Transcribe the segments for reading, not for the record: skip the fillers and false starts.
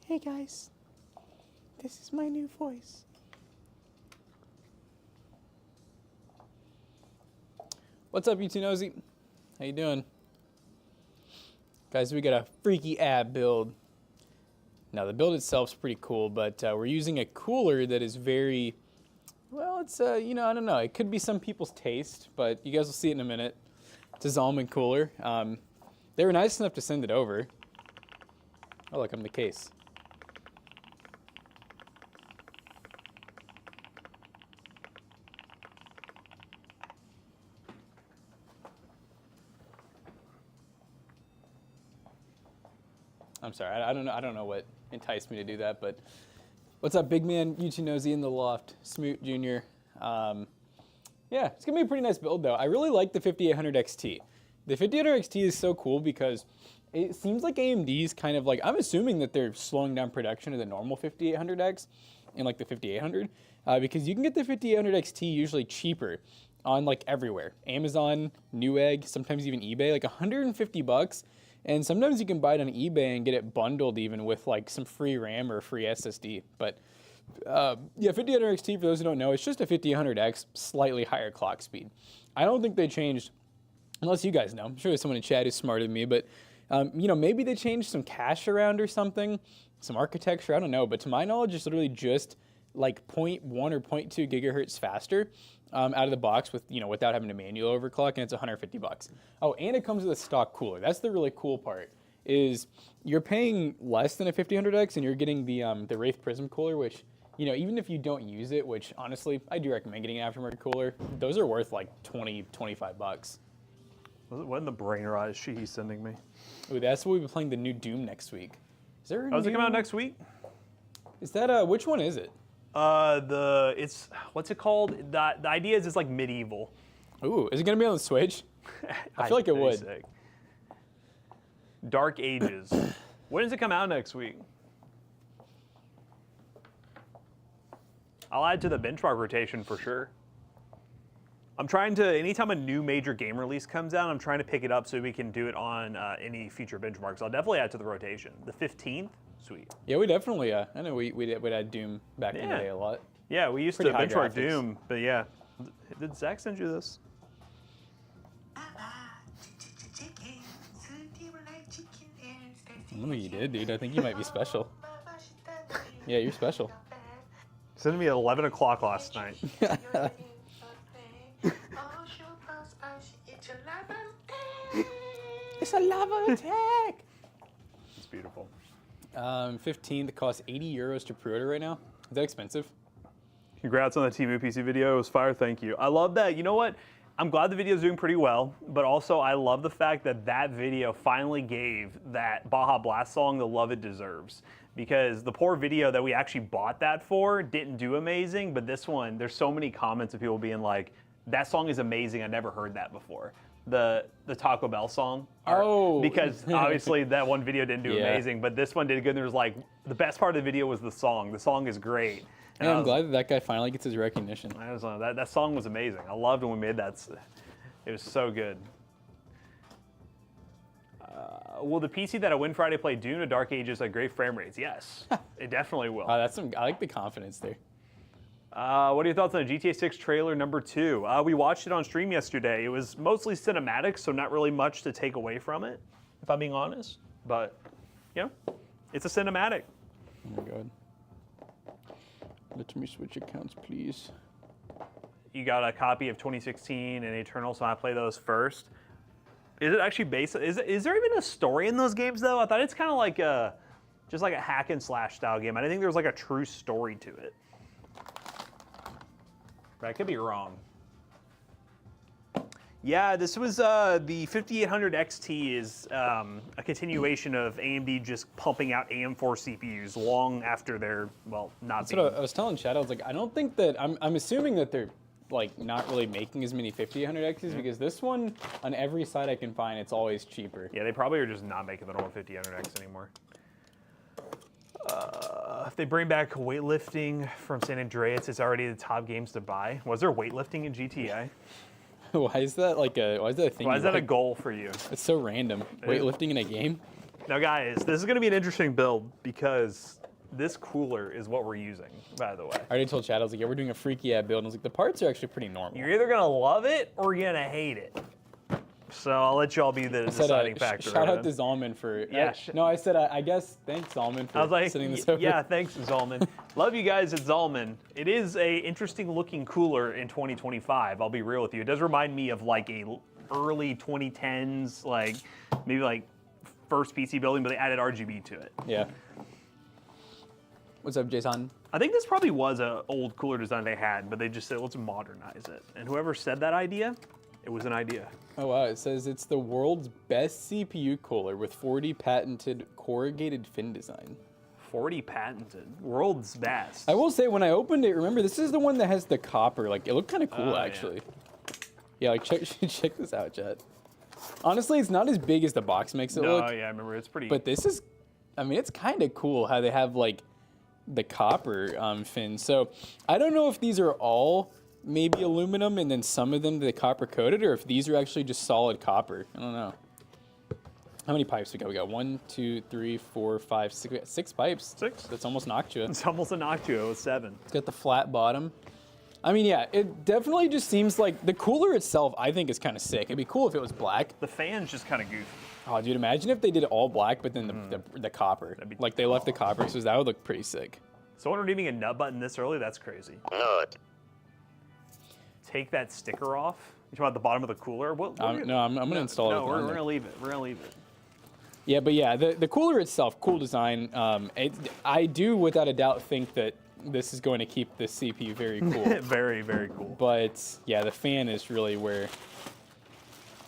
Hey guys, this is my new voice. What's up, YouTube Nosy? How you doing? Guys, we got a freaky ab build. Now, the build itself's pretty cool, but we're using a cooler that is very, well, it's, you know, I don't know. It could be some people's taste, but you guys will see it in a minute. It's a Zalman cooler. They were nice enough to send it over. Oh, look, I'm the case. I'm sorry, I don't know what enticed me to do that, but what's up, big man, YouTube Nosy in the loft, Smoot Jr. Yeah, it's gonna be a pretty nice build though. I really like the 5800 XT. The 5800 XT is so cool because it seems like AMD's kind of like, I'm assuming that they're slowing down production of the normal 5800X and like the 5800, because you can get the 5800 XT usually cheaper on like everywhere. Amazon, Newegg, sometimes even eBay, like 150 bucks. And sometimes you can buy it on eBay and get it bundled even with like some free RAM or free SSD. But yeah, 5800 XT, for those who don't know, it's just a 5800X, slightly higher clock speed. I don't think they changed, unless you guys know. I'm sure there's someone in chat who's smarter than me, but you know, maybe they changed some cache around or something, some architecture, I don't know. But to my knowledge, it's literally just like 0.1 or 0.2 gigahertz faster out of the box with, you know, without having to manual overclock, and it's 150 bucks. Oh, and it comes with a stock cooler. That's the really cool part, is you're paying less than a 5800X and you're getting the Wraith Prism cooler, which, you know, even if you don't use it, which honestly, I do recommend getting an aftermarket cooler, those are worth like 20, 25 bucks. What in the brain rot is he's sending me? Ooh, that's what we'll be playing the new Doom next week. Is there a does it come out next week? Is that, which one is it? It's, what's it called? The idea is it's like medieval. Ooh, is it gonna be on the Switch? I feel like it would. Sick. Dark Ages. When does it come out next week? I'll add to the benchmark rotation for sure. I'm trying to, anytime a new major game release comes out, I'm trying to pick it up so we can do it on any future benchmarks. I'll definitely add to the rotation. The 15th? Sweet. Yeah, we definitely, I know we'd had Doom back in the day a lot. Yeah, we used Pretty to high benchmark graphics. Doom, but yeah. Did Zach send you this? I don't think you did, dude. I think you might be special. Yeah, you're special. Sent me at 11 o'clock last night. It's a lava attack! It's beautiful. 15, that costs 80 euros to pre-order right now. Is that expensive? Congrats on the Temu PC video. It was fire. Thank you. I love that. You know what? I'm glad the video is doing pretty well, but also I love the fact that that video finally gave that Baja Blast song the love it deserves. Because the poor video that we actually bought that for didn't do amazing, but this one, there's so many comments of people being like, that song is amazing. I never heard that before. The Taco Bell song. Oh. Because obviously that one video didn't do amazing, but this one did good. And there was like, the best part of the video was the song. The song is great. And yeah, I'm glad that guy finally gets his recognition. That song was amazing. I loved when we made that. It was so good. Will the PC that I win Friday play Dune or Dark Ages at great frame rates? Yes, it definitely will. That's I like the confidence there. What are your thoughts on GTA 6 trailer number 2? We watched it on stream yesterday. It was mostly cinematic, so not really much to take away from it, if I'm being honest. But, you know, it's a cinematic. Oh my god. Let me switch accounts, please. You got a copy of 2016 and Eternal, so I play those first. Is it actually based? Is there even a story in those games though? I thought it's kind of like just like a hack and slash style game. I didn't think there was like a true story to it. But I could be wrong. Yeah, this was the 5800 XT is a continuation of AMD just pumping out AM4 CPUs long after they're, well, not That's what I was telling Chad. I was like, I don't think that, I'm assuming that they're like not really making as many 5800 Xs because this one, on every site I can find, it's always cheaper. Yeah, they probably are just not making the normal 5800 X anymore. If they bring back weightlifting from San Andreas, it's already the top games to buy. Was there weightlifting in GTA? Why is that like why is that a thing? Why is that a goal for you? It's so random. Weightlifting in a game? Now guys, this is gonna be an interesting build because This cooler is what we're using, by the way. I already told Chad, I was like, yeah, we're doing a freaky ad build. And I was like, the parts are actually pretty normal. You're either gonna love it or you're gonna hate it. So I'll let y'all be the deciding factor. Shout out to Zalman for. Yeah. No, I said I guess thanks Zalman for I was like, sending this over. yeah, thanks Zalman. Love you guys at Zalman. It is a interesting looking cooler in 2025. I'll be real with you. It does remind me of like a early 2010s, like maybe like first PC building, but they added RGB to it. Yeah. What's up, Jason? I think this probably was an old cooler design they had, but they just said, let's modernize it. And whoever said that idea, it was an idea. Oh wow, it says it's the world's best CPU cooler with 40 patented corrugated fin design. 40 patented, world's best. I will say when I opened it, remember this is the one that has the copper, like it looked kind of cool yeah. actually. Yeah, like check this out, Chat. Honestly, it's not as big as the box makes it look. Oh yeah, I remember, it's pretty. But this is, I mean, it's kind of cool how they have like the copper fins. So I don't know if these are all maybe aluminum and then some of them the copper coated, or if these are actually just solid copper. I don't know. How many pipes we got? We got 1, 2, 3, 4, 5, 6. We got 6 pipes. 6? That's almost Noctua. It's almost a Noctua with 7. It's got the flat bottom. I mean, yeah, it definitely just seems like the cooler itself, I think, is kind of sick. It'd be cool if it was black. The fan's just kind of goofy. Oh, dude, imagine if they did it all black, but then the copper. Like they left the copper, so that would look pretty sick. Someone redeeming a nut button this early? That's crazy. Nut. Take that sticker off. You talking about the bottom of the cooler? No, I'm gonna install it. No, we're gonna leave it. We're gonna leave it. Yeah, but yeah, the cooler itself, cool design. I do, without a doubt, think that this is going to keep the CPU very cool. Very, very cool. But yeah, the fan is really where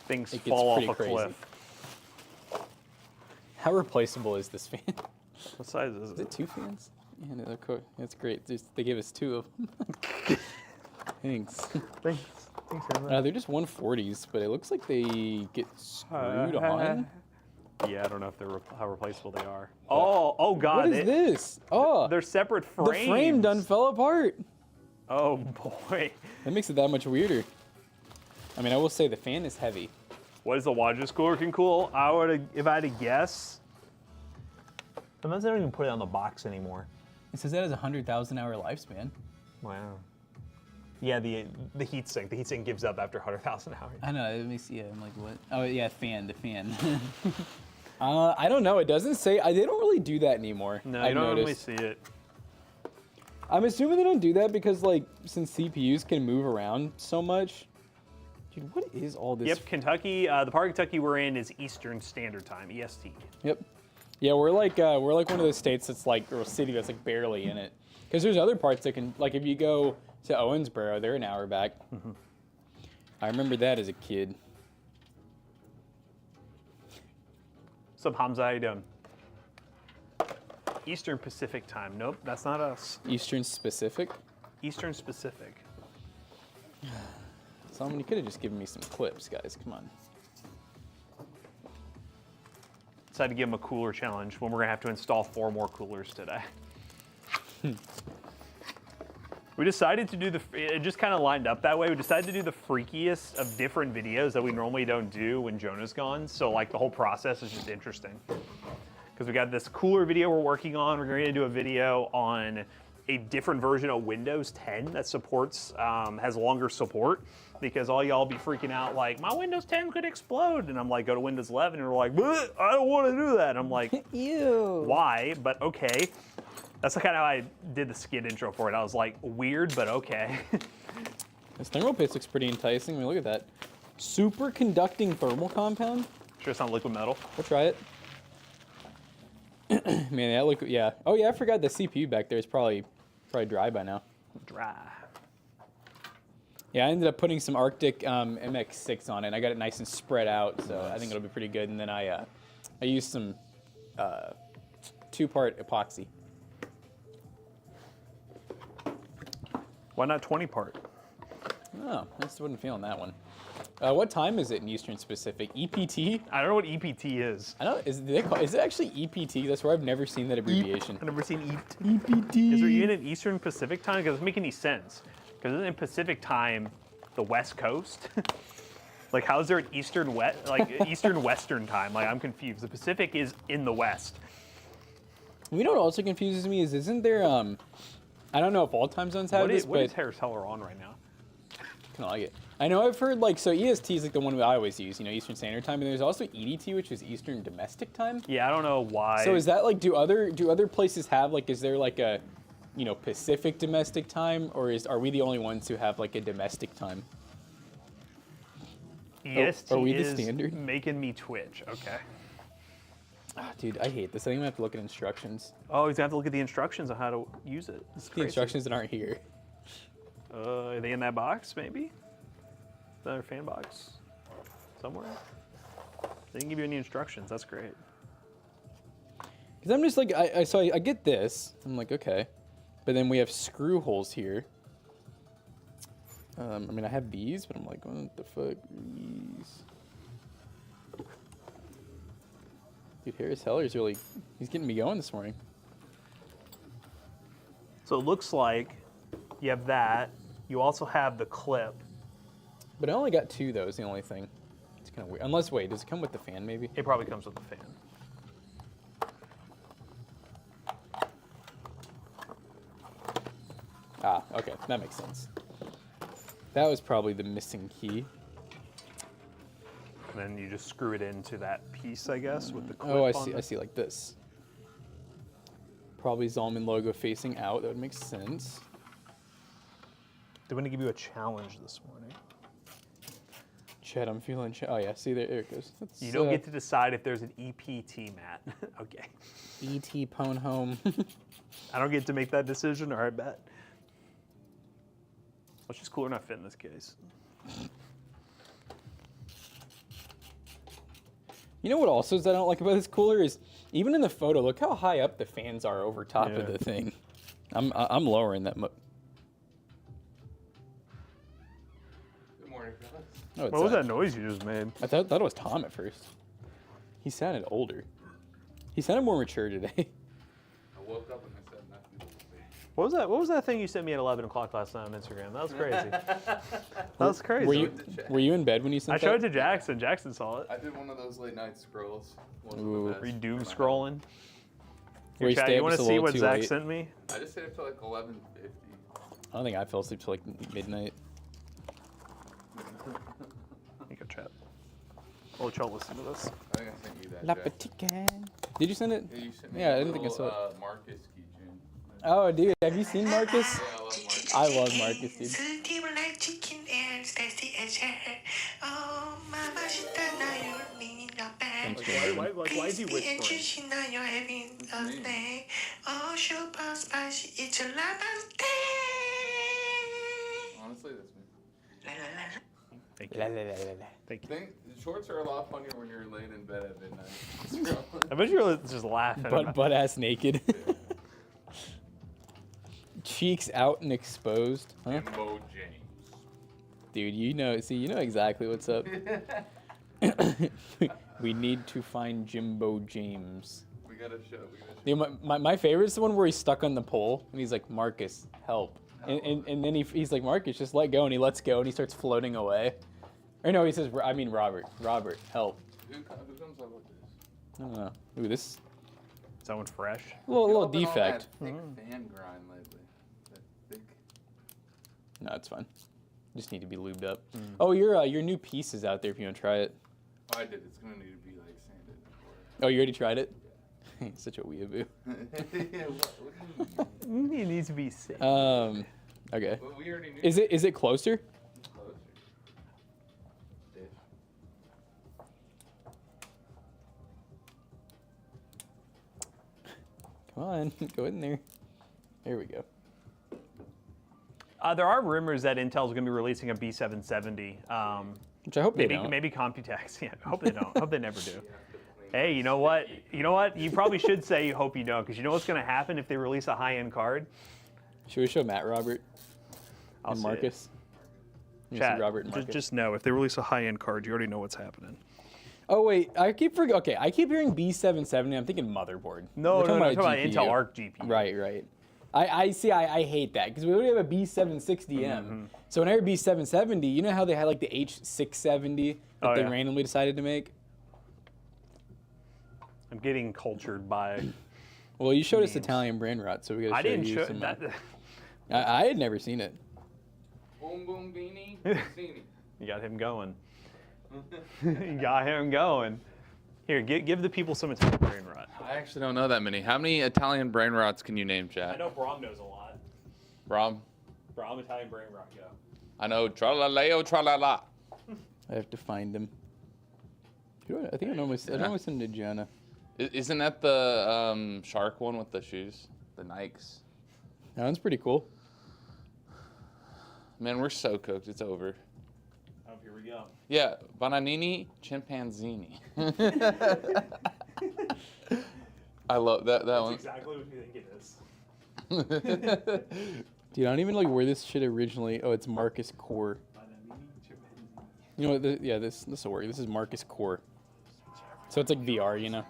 Things it gets fall off pretty a crazy. cliff. How replaceable is this fan? What size is Is it? it 2 fans? Yeah, no, cool. That's great. They gave us 2 of them. Thanks. Thanks. They're just 140s, but it looks like they get screwed on. Yeah, I don't know if they're how replaceable they are. Oh God! What is this? Oh, They're separate frames. the frame done fell apart. Oh boy! That makes it that much weirder. I mean, I will say the fan is heavy. What is the largest cooler can cool? If I had to guess. Sometimes they don't even put it on the box anymore. It says that has a 100,000-hour lifespan. Wow. Yeah, the heatsink. The heatsink gives up after 100,000 hours. I know. Let me see. I'm like, what? Oh yeah, the fan. I don't know. It doesn't say. They don't really do that anymore. No, I've you don't noticed. really see it. I'm assuming they don't do that because, like, since CPUs can move around so much. Dude, what is all this? Yep, Kentucky. The part of Kentucky we're in is Eastern Standard Time, EST. Yep. Yeah, we're like one of those states that's like, or a city that's like barely in it. Because there's other parts that can, like, if you go to Owensboro, they're an hour back. Mm-hmm. I remember that as a kid. What's up, Hamza? How you doing? Eastern Pacific Time. Nope, that's not us. Eastern Specific? Eastern Pacific. Solomon, you could have just given me some clips, guys. Come on. Decided to give them a cooler challenge when we're gonna have to install 4 more coolers today. We decided to do it just kind of lined up that way. We decided to do the freakiest of different videos that we normally don't do when Jonah's gone. So like the whole process is just interesting. Because we got this cooler video we're working on. We're going to do a video on a different version of Windows 10 that supports, has longer support. Because all y'all be freaking out like, my Windows 10 could explode. And I'm like, go to Windows 11. And we're like, I don't want to do that. And I'm like, Ew. why? But okay. That's kind of how I did the skid intro for it. I was like, weird, but okay. This thermal paste looks pretty enticing. I mean, look at that. Superconducting thermal compound? Sure it's not liquid metal. We'll try it. Man, that look, yeah. Oh yeah, I forgot the CPU back there is probably dry by now. Dry. Yeah, I ended up putting some Arctic MX6 on it. And I got it nice and spread out, so I think it'll be pretty good. And then I used some 2-part epoxy. Why not 20-part? Oh, I just wasn't feeling that one. What time is it in Eastern Pacific? EPT? I don't know what EPT is. I know. Is it actually EPT? That's where I've never seen that abbreviation. I've never seen EPT. Is there even an Eastern Pacific time? Because it doesn't make any sense. Because isn't in Pacific time the West Coast? Like, how is there an Eastern Western time? Like, I'm confused. The Pacific is in the West. You know what also confuses me is, isn't there, I don't know if all time zones have this, What but is Harris Heller on right now? kind of like it. I know I've heard, like, so EST is like the one that I always use, you know, Eastern Standard Time, and there's also EDT, which is Eastern Domestic Time. Yeah, I don't know why. So is that like, do other places have, like, is there like a, you know, Pacific Domestic Time, or are we the only ones who have like a domestic time? EST are we the is standard? making me twitch. Okay. Oh, dude, I hate this. I think I'm gonna have to look at instructions. Oh, he's gonna have to look at the instructions on how to use it. The instructions that aren't here. Are they in that box, maybe? Another fan box? Somewhere? They didn't give you any instructions. That's great. Because I'm just like, I get this. I'm like, okay. But then we have screw holes here. I mean, I have these, but I'm like, what the fuck are these? Dude, Harris Heller's really, he's getting me going this morning. So it looks like you have that. You also have the clip. But I only got two, though, is the only thing. It's kind of weird. Unless, wait, does it come with the fan, maybe? It probably comes with the fan. Ah, okay, that makes sense. That was probably the missing key. And then you just screw it into that piece, I guess, with the clip. Oh, I on see. it. I see, like this. Probably Zalman logo facing out. That would make sense. They're going to give you a challenge this morning. Chet, I'm feeling. Oh yeah, see there it goes. That's, You don't get to decide if there's an EPT, Matt. Okay. ET Pwn Home. I don't get to make that decision. All right, bet. It's just cooler not fit in this case. You know what also is that I don't like about this cooler is even in the photo, look how high up the fans are over top of the thing. I'm lowering that. Good morning, fellas. Oh, it's What was that noise you just made? I thought it was Tom at first. He sounded older. He sounded more mature today. I woke up and I said nothing. What was that? What was that thing you sent me at 11 o'clock last night on Instagram? That was crazy. That was crazy. Were you in bed when you sent I that? showed it to Jackson. Jackson saw it. I did one of those late night scrolls. Ooh. Wasn't the Were you best doom for my scrolling? Where you Chat, stay you up want just to a see little what too Zach late? sent me? health. I just stayed up till like 11:50. I don't think I fell asleep till like midnight. You go chat. I'll let y'all listen to this. I think I sent you that. La Jack. petite. Did you send it? Yeah, you sent me Yeah, a I didn't think I little, saw it. Marcus keychain. Oh, dude, have you seen Marcus? Yeah, I love Marcus. I love Marcus, dude. Thanks, Jay. Why is he whispering? Honestly, that's me. Thank La, you. la, la, la, la. Thank you. Think shorts are a lot funnier when you're laying in bed at midnight. I bet you're just laughing. Butt ass naked. Cheeks out and exposed. Huh? Jimbo James. Dude, you know exactly what's up. We need to find Jimbo James. We gotta show. Dude, my favorite is the one where he's stuck on the pole and he's like, Marcus, help. And then he's like, Marcus, just let go. And he lets go and he starts floating away. Or no, he says, I mean, Robert, help. Who comes up with this? I don't know. Ooh, this Someone fresh. little I've been on defect. that thick fan grind lately. That thick. No, it's fine. Just need to be lubed up. Oh, your new piece is out there if you want to try it. Oh, I did. It's gonna need to be like sanded. Oh, you already tried it? Such a weeaboo. Yeah, what do you mean? It needs to be safe. Okay. Well, we already knew. Is it closer? Closer. Dish. Come on, go in there. There we go. There are rumors that Intel's going to be releasing a B770. Which I hope they Maybe don't. maybe Computex. Yeah, I hope they don't. Hope they never do. Hey, you know what? You know what? You probably should say you hope you don't, because you know what's going to happen if they release a high-end card? Should we show Matt, Robert, I'll and see it. Marcus? You see Chat, Robert and Marcus. just know if they release a high-end card, you already know what's happening. Oh wait, I keep hearing B770. I'm thinking motherboard. No, We're no, I'm talking about GPU. Intel Arc GPU. Right. I see. I hate that because we already have a B760M. So when I hear B770, you know how they had like the H670 that they randomly decided to make. I'm getting cultured by Well, you showed us memes. Italian brain rot, so we gotta show I didn't you show some. that. I had never seen it. Boom boom beanie. Beanie. You got him going. You got him going. Here, give the people some Italian brain rot. I actually don't know that many. How many Italian brain rots can you name, I Chad? know Brom knows a lot. Brom? Brom, Italian brain rot, go. I know tralaleo tralala. I have to find him. I think I normally send to Jonah. Isn't that the shark one with the shoes? The Nikes? That one's pretty cool. Man, we're so cooked. It's over. Oh, here we go. Yeah, Bananini Chimpanzini. I love that That's one. exactly what you think it is. Dude, I don't even like where this shit originally. Oh, it's Marcus Core. You know what? This will work. This is Marcus Core. So it's like VR, you know.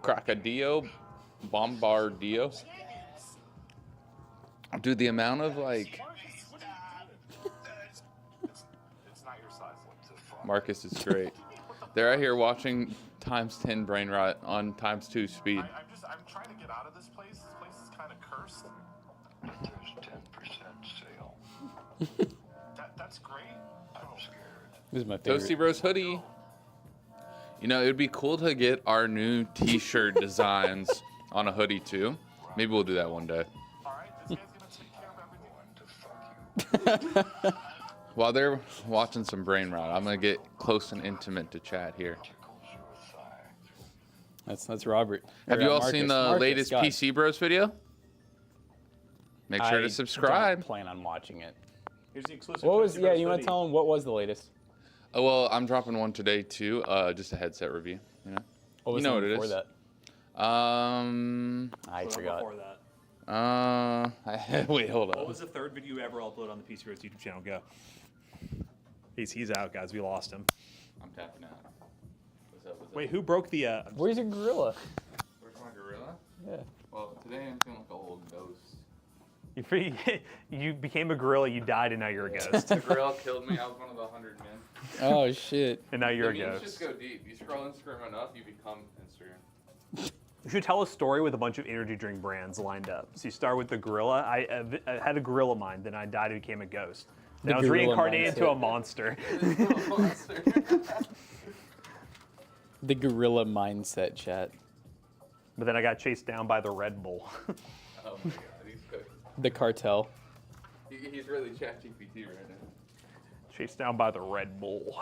Crocodile, Bombardio. Dude, the amount of like. Marcus is great. They're out here watching ×10 brain rot on ×2 speed. I'm trying to get out of this place. This place is kind of cursed. There's 10% sale. That's great. I'm scared. This is my favorite. Toasty Bros hoodie. You know, it would be cool to get our new t-shirt designs on a hoodie too. Maybe we'll do that one day. All right, this guy's gonna take care of everything. To fuck you. While they're watching some brain rot, I'm gonna get close and intimate to Chad here. That's Robert. Have you all seen the Marcus, latest God. PC Bros video? Make sure I to subscribe. don't plan on watching it. Here's the exclusive. What was? Toasty Yeah, Bros you want hoodie. to tell them what was the latest? Oh, well, I'm dropping one today too. Just a headset review. You know. What was You know the what it before is. that? I I What forgot. Before that. wait, hold What on. was the third video you ever uploaded on the PC Bros YouTube channel? Go. He's out, guys. We lost him. I'm tapping out. What's up? Wait, who broke the? Where's your gorilla? Where's my gorilla? Yeah. Well, today I'm feeling like a old ghost. You became a gorilla. You died, and now you're a ghost. The gorilla killed me. I was one of the 100 men. Oh shit. And now you're a The memes ghost. just go deep. You scroll Instagram enough, you become Instagram. You should tell a story with a bunch of energy drink brands lined up. So you start with the gorilla. I had a gorilla mind, then I died and became a ghost. Then I was gorilla reincarnated into mindset. a monster. The gorilla mindset, chat. But then I got chased down by the Red Bull. Oh my god, he's cooked. The cartel. He's really ChatGPT right now. Chased down by the Red Bull.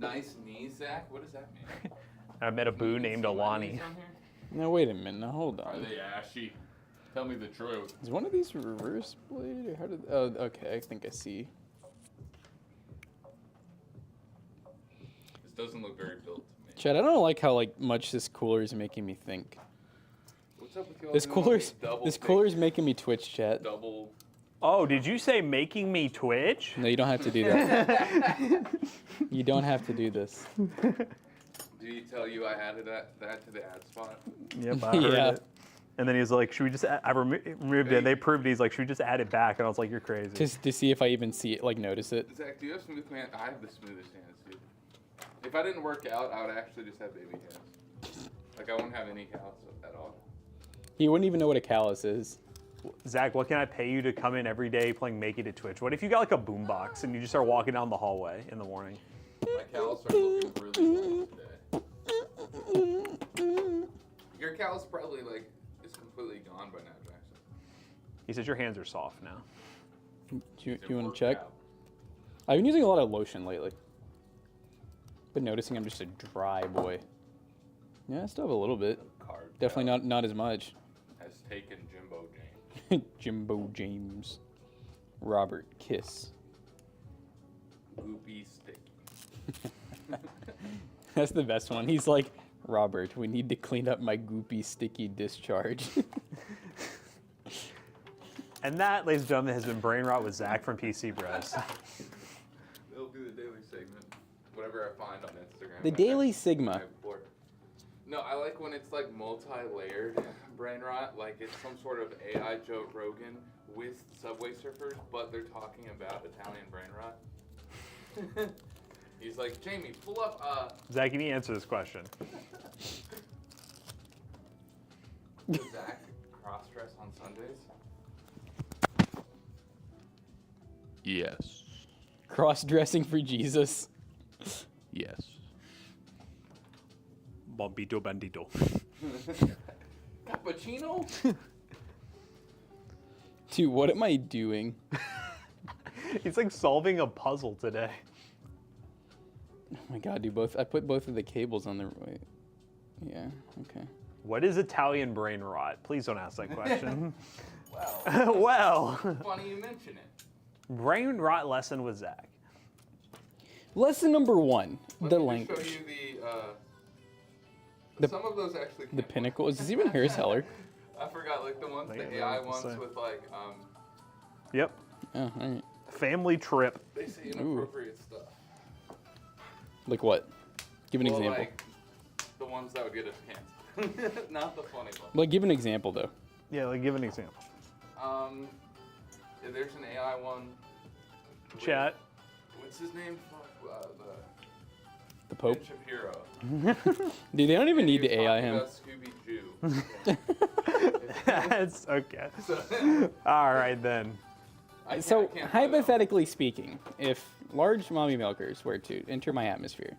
Nice knees, Zach? What does that mean? I met a boo named See my Alani. knees on here? Now wait a minute. Now hold Are on. they ashy? Tell me the truth. Is one of these reverse blade or how did? Oh, okay. I think I see. This doesn't look very built to me. Chad, I don't like how much this cooler is making me think. What's up with you all This doing all cooler's these double this things? cooler's making me twitch, chat. Double. Oh, did you say making me twitch? No, you don't have to do that. You don't have to do this. Did he tell you I added that to the ad spot? Yep, I heard Yeah. it. And then he was like, should we just, I removed it, and they proved it. He's like, should we just add it back? And I was like, you're crazy. Just to see if I even see it, notice it. Zach, do you have smooth hands? I have the smoothest hands, dude. If I didn't work out, I would actually just have baby hands. Like, I wouldn't have any callus at all. He wouldn't even know what a callus is. Zach, what can I pay you to come in every day playing Make It at Twitch? What if you got like a boombox and you just start walking down the hallway in the morning? My callus are looking really nice today. Your callus probably, is completely gone by now, Jackson. He says your hands are soft now. Do you It want worked to check? out. I've been using a lot of lotion lately. Been noticing I'm just a dry boy. Yeah, I still have a little bit. Card Definitely not as much. has taken Jimbo James. Jimbo James. Robert Kiss. Goopy sticky. That's the best one. He's like, Robert, we need to clean up my goopy, sticky discharge. And that, ladies and gentlemen, has been Brain Rot with Zach from PC Bros. It'll be the daily segment. Whatever I find on Instagram. The Daily Sigma. No, I like when it's multi-layered brain rot. Like it's some sort of AI Joe Rogan with Subway Surfers, but they're talking about Italian brain rot. He's like, Jamie, pull up. Zach, you need to answer this question. Does Zach cross-dress on Sundays? Yes. Cross-dressing for Jesus. Yes. Bombito bandito. Cappuccino? Dude, what am I doing? He's like solving a puzzle today. Oh my god, dude, I put both of the cables on the right. Yeah, okay. What is Italian brain rot? Please don't ask that question. Well, Well, funny you mention it. brain rot lesson with Zach. Lesson number 1, Let the me language. just show you The- some of those actually. The pinnacle. Is this even Harris Heller? I forgot, like the ones, Like, the yeah, AI it's ones the same. with like, Yep. Oh, alright. Family trip. they say inappropriate stuff. Like what? Give an example. Like the ones that would get us canceled, not the funny ones. Like, give an example, though. Yeah, like give an example. Yeah, there's an AI one. Chat. What's his name? Fuck, The Pope. Ben Shapiro. Dude, they don't even And he need to was AI talking him. about Scooby-Doo. That's okay. All right then. So, I can't hypothetically speaking, if large mommy milkers were to enter my atmosphere,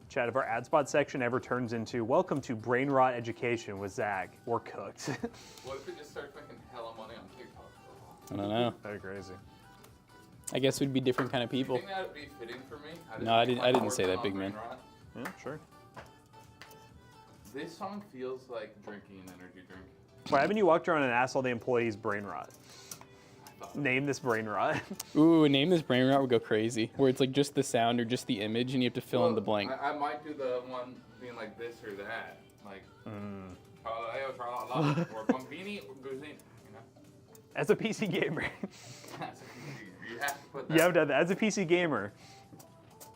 Chat, if our ad spot section ever turns into welcome to brain rot education with Zach, we're cooked. What if we just start making hella money on TikTok? I don't know. That'd be crazy. I guess we'd be different kind of Do you people. think that would be fitting for me? just No, I make didn't- like I didn't more say that, on big brain man. rot? Yeah, sure. This song feels like drinking an energy drink. Why haven't you walked around and asked all the employees brain rot? Name this brain rot. Ooh, name this brain rot would go crazy. Where it's like just the sound or just the image and you have to fill in the blank. I might do the one being like this or that. Like, or Bombini or Guzini. You know? As a PC gamer, You have to put that. you have to have that. As a PC gamer,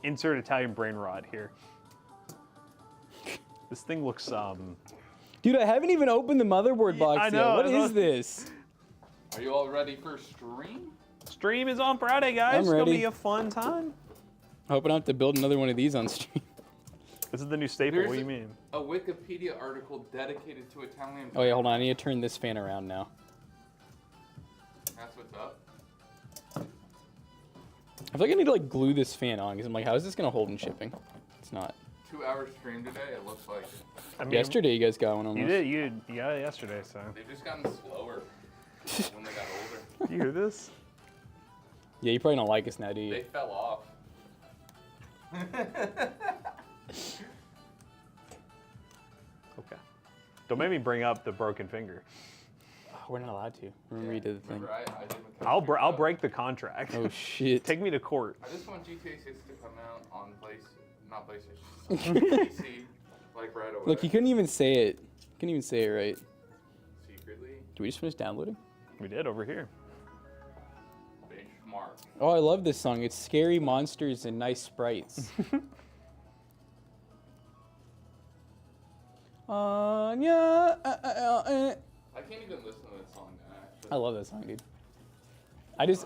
insert Italian brain rot here. This thing looks Dude, I haven't even opened the motherboard box I yet. know, What I is know. this? Are you all ready for stream? stream is on Friday, guys. I'm It's gonna ready. be a fun time. I hope I don't have to build another one of these on stream. This is the new staple. There's What do you mean? a Wikipedia article dedicated to Italian. Oh, yeah, hold on. I need to turn this fan around now. That's what's up. I feel like I need to like glue this fan on because I'm like, how is this going to hold in shipping? It's not. 2-hour stream today. It looks like I mean, Yesterday, you guys got one almost. You did. You got it yesterday. So. they've just gotten slower when they got older. You hear this? Yeah, you probably don't like us now, do you? They fell off. Okay. Don't make me bring up the broken finger. Oh, we're not allowed to. Remember you did the thing. Remember, I did with I'll break the contract. Oh, shit. Take me to court. I just want GTA 6 to come out on not PlayStation, PC, like right away. Look, you couldn't even say it. Couldn't even say it right. Secretly, Did we just finish downloading? We did over here. benchmark. Oh, I love this song. It's scary monsters and nice sprites. Yeah. I can't even listen to this song now. I love that song, dude. I just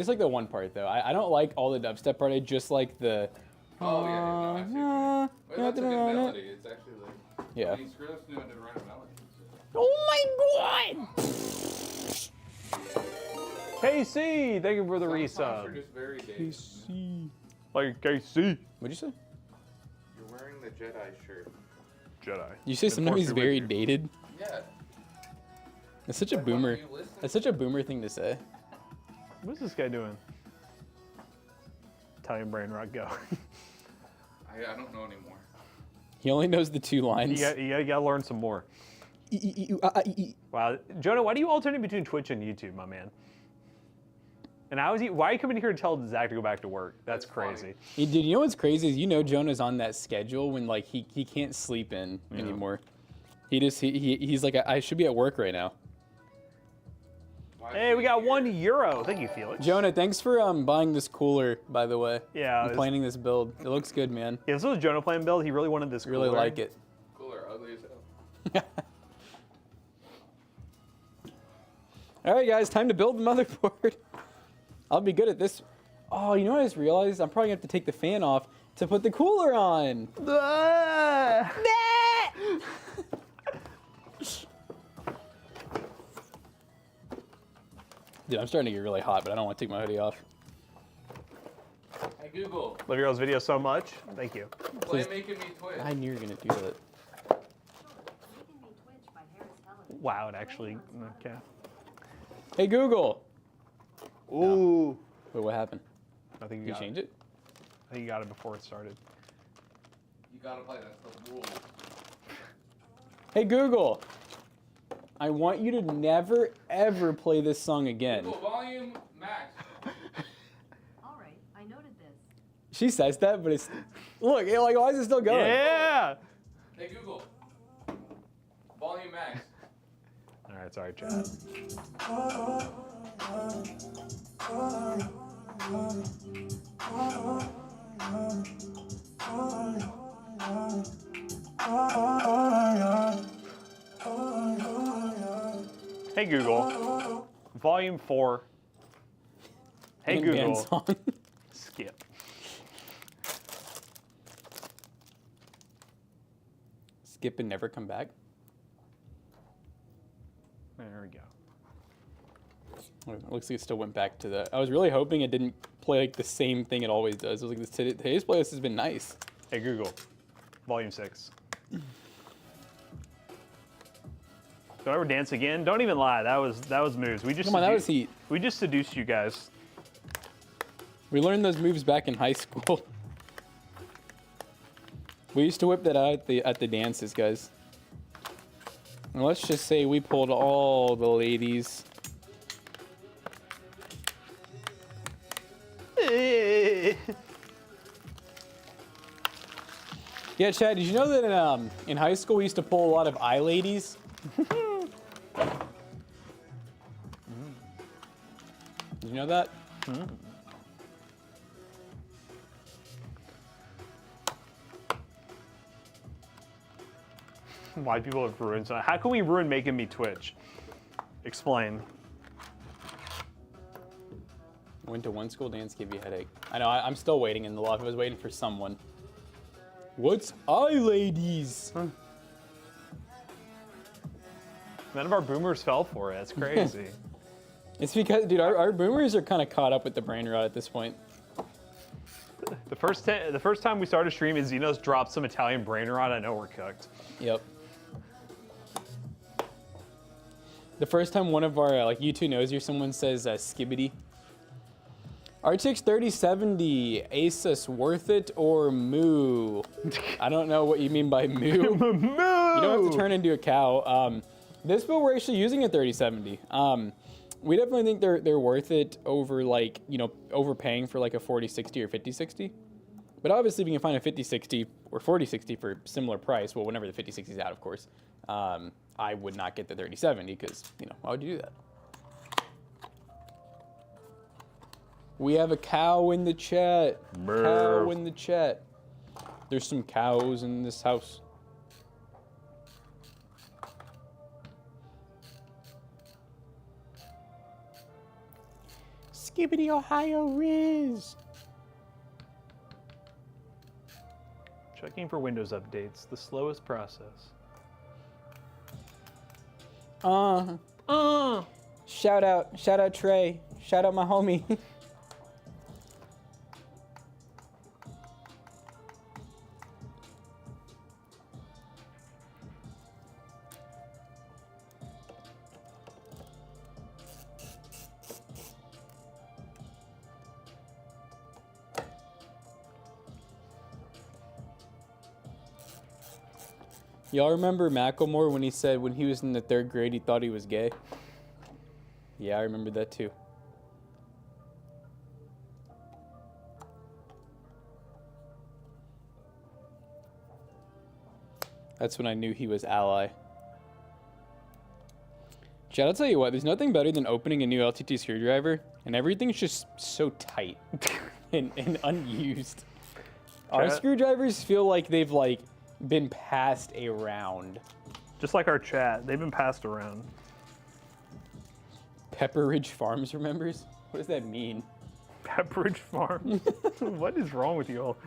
like the one part though. I don't like all the dubstep part. I just like the. Oh yeah, no, I see what you mean. Wait, that's a good melody. It's actually like. Yeah. I mean, Skrillex knew how to write a melody. Oh my god! KC, thank you for the Some songs are resub. just very dated. Like KC. What'd you say? You're wearing the Jedi shirt. Jedi. You say Of sometimes course he's we very would. dated. Yeah. That's such a Like, why don't boomer. you listen? That's such a boomer thing to say. What's this guy doing? Italian brain rot, go. I don't know anymore. He only knows the two lines. you gotta learn some more. Wow, Jonah, why do you alternate between Twitch and YouTube, my man? And why are you coming here to tell Zach to go back to work? That's funny. crazy. Dude, you know what's crazy is Jonah's on that schedule when like he can't sleep in anymore. He's like I should be at work right now. Why Hey, is we he got here? €1. Thank you, Felix. Jonah, thanks for buying this cooler, by the way. Yeah, And this- planning this build. It looks good, man. Yeah, this was Jonah playing build. He really wanted this. Really cooler. like it. Cooler, ugly as hell. All right, guys, time to build the motherboard. I'll be good at this. Oh, you know what I just realized? I'm probably gonna have to take the fan off to put the cooler on. Dude, I'm starting to get really hot, but I don't want to take my hoodie off. Hey Google, Love your guys' video so much. Thank you. play Making Me Twitch. I knew you were gonna do that. Wow, it actually. Okay. Hey, Google. Ooh. Wait, what happened? I think Did you change it? I think you got it before it started. You gotta play, that's the rule. Hey, Google. I want you to never, ever play this song again. Google, volume max. All right, I noted this. She says that, but it's... Look, like, why is it still going? Yeah. Hey Google, volume max. All right, sorry, chat. Hey Google, volume 4. Hey Band Google, song. skip. Skip and never come back. There we go. It looks like it still went back to the... I was really hoping it didn't play like the same thing it always does. It was like today's playlist has been nice. Hey Google, volume 6. Don't ever dance again. Don't even lie. That was moves. We just Come on, that was heat. We just seduced you guys. We learned those moves back in high school. We used to whip that out at the dances, guys. And let's just say we pulled all the ladies. Yeah, Chad, did you know that in high school we used to pull a lot of eye ladies? Did you know that? Why people have ruined something? How can we ruin Making Me Twitch? Explain. Went to one school dance, gave you a headache. I know, I'm still waiting in the loft. I was waiting for someone. What's eye ladies? None of our boomers fell for it. That's crazy. It's because, dude, our boomers are kind of caught up with the brain rot at this point. The first time we started streaming, Xenos dropped some Italian brain rot. I know we're cooked. Yep. The first time one of our like U2 knows you, someone says skibbity. RTX 3070, Asus worth it or moo? I don't know what you mean by moo. Moo! You don't have to turn into a cow. This build we're actually using a 3070. We definitely think they're worth it over like, you know, overpaying for like a 4060 or 5060. But obviously if you can find a 5060 or 4060 for similar price, well, whenever the 5060 is out, of course, I would not get the 3070 because, you know, why would you do that? We have a cow in the chat. Cow in the chat. There's some cows in this house. Skibbity Ohio Riz. Checking for Windows updates, the slowest process. Shout out Trey. Shout out my homie. Y'all remember Macklemore when he said when he was in the 3rd grade he thought he was gay? Yeah, I remember that too. That's when I knew he was ally. Chad, I'll tell you what, there's nothing better than opening a new LTT screwdriver and everything's just so tight and unused. Our screwdrivers feel like they've like been passed around. Just like our chat, they've been passed around. Pepperidge Farms remembers? What does that mean? Pepperidge Farm. What is wrong with you all?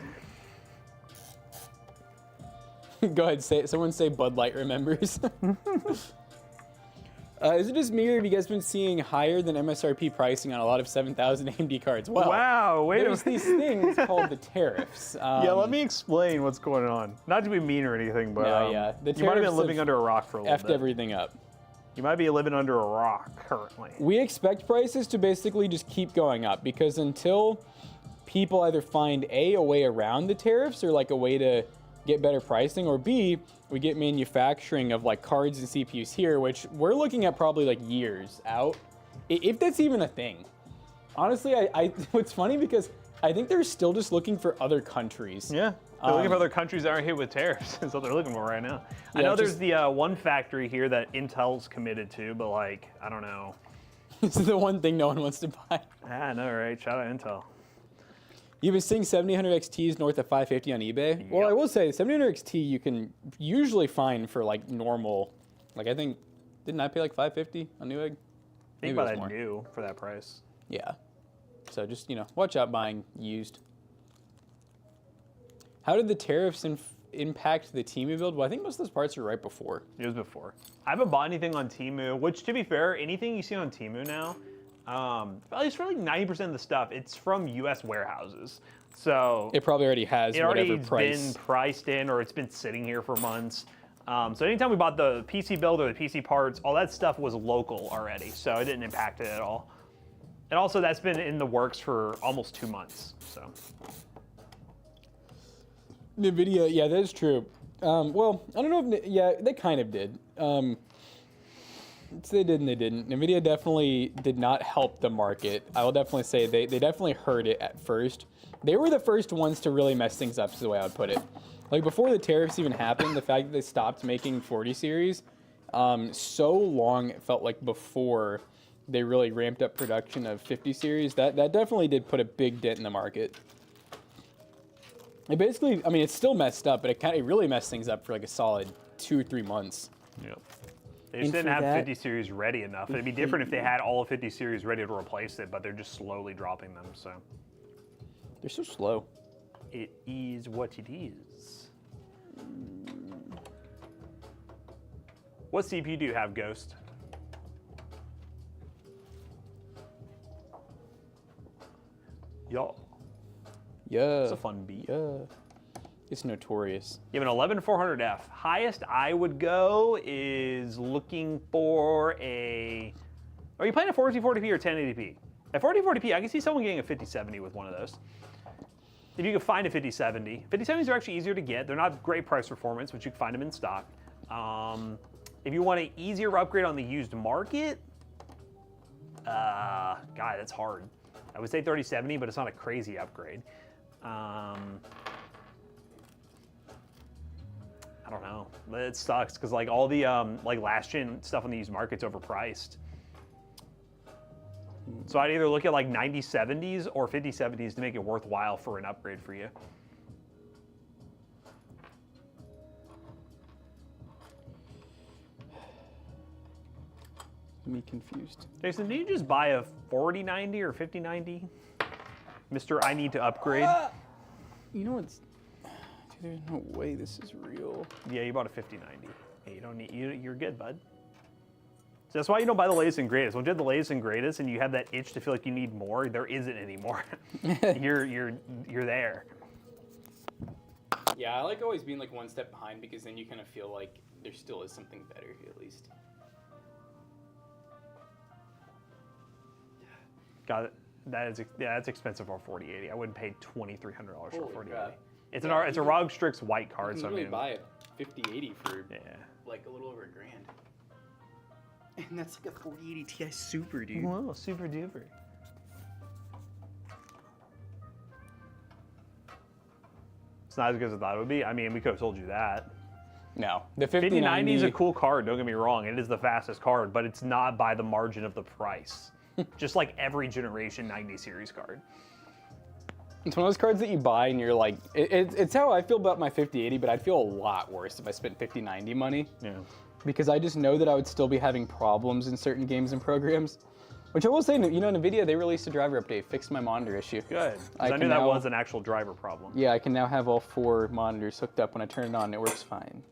Go ahead, say it. Someone say Bud Light remembers. Is it just me, or have you guys been seeing higher than MSRP pricing on a lot of 7,000 AMD cards? Well, Wow, wait a there's minute. these things called the tariffs. Yeah, let me explain what's going on. Not to be mean or anything, but No, yeah. The you might have tariffs been living have under a rock for a little effed bit. everything up. You might be living under a rock currently. We expect prices to basically just keep going up because until people either find a way around the tariffs or like a way to get better pricing, or B, we get manufacturing of like cards and CPUs here, which we're looking at probably like years out, if that's even a thing. Honestly, what's funny because I think they're still just looking for other countries. Yeah, they're looking for other countries that aren't hit with tariffs. That's what they're looking for right now. I know there's the one factory here that Intel's committed to, but like, I don't know. This is the one thing no one wants to buy. I know, right? Shout out Intel. You've been seeing 7800 XTs north of 550 on eBay. Well, I will say 7800 XT you can usually find for like normal, like I think, didn't I pay like 550 on Newegg? Think about that new for that price. Yeah. So just, watch out buying used. How did the tariffs impact the Temu build? Well, I think most of those parts are right before. It was before. I haven't bought anything on Temu, which to be fair, anything you see on Temu now, at least for like 90% of the stuff, it's from US warehouses. So it probably already has whatever price. Been priced in, or it's been sitting here for months. So anytime we bought the PC build or the PC parts, all that stuff was local already, so it didn't impact it at all. And also that's been in the works for almost 2 months, so. NVIDIA, yeah, that is true. Well, I don't know if, yeah, they kind of did. They did and they didn't. NVIDIA definitely did not help the market. I will definitely say they definitely heard it at first. They were the first ones to really mess things up, is the way I would put it. Like before the tariffs even happened, the fact that they stopped making 40 series, so long it felt like before they really ramped up production of 50 series, that definitely did put a big dent in the market. It basically, I mean, it's still messed up, but it really messed things up for like a solid 2 or 3 months. Yep. They just didn't have 50 series ready enough. It'd be different if they had all of 50 series ready to replace it, but they're just slowly dropping them, so. They're so slow. It is what it is. What CPU do you have, Ghost? Y'all. Yeah. It's a fun beat. Yeah. It's notorious. You have an 11400F. Highest I would go is looking for a. Are you playing a 1440p or 1080p? At 1440p, I can see someone getting a 5070 with one of those. If you can find a 5070. 5070s are actually easier to get. They're not great price performance, but you can find them in stock. If you want an easier upgrade on the used market, God, that's hard. I would say 3070, but it's not a crazy upgrade. I don't know. It sucks because like all the like last gen stuff on the used market's overpriced. So I'd either look at like 9070s or 5070s to make it worthwhile for an upgrade for you. Me confused. Jason, did you just buy a 4090 or 5090? Mr. I need to upgrade. You know what's... Dude, there's no way this is real. Yeah, you bought a 5090. Hey, you don't need. You're good, bud. So that's why you don't buy the latest and greatest. Once you have the latest and greatest, and you have that itch to feel like you need more, there isn't anymore. you're there. Yeah, I like always being like one step behind because then you kind of feel like there still is something better at least. Got it. That's expensive for a 4080. I wouldn't pay $2,300 for a 4080. God. It's a ROG Strix white card, You so can I really mean, buy a 5080 for yeah. like a little over $1,000. And that's like a 4080 Ti Super, dude. Whoa, super duper. It's not as good as I thought it would be. I mean, we could have told you that. No, the 5090 is a 5090 cool card, don't get me wrong. It is the fastest card, but it's not by the margin of the price. Just like every generation 90 series card. It's one of those cards that you buy and you're like, it's how I feel about my 5080, but I'd feel a lot worse if I spent 5090 money. Yeah. Because I just know that I would still be having problems in certain games and programs. Which I will say, you know, NVIDIA, they released a driver update, fixed my monitor issue. Good. 'Cause I can knew that now- was an actual driver problem. Yeah, I can now have all 4 monitors hooked up when I turn it on. It works fine.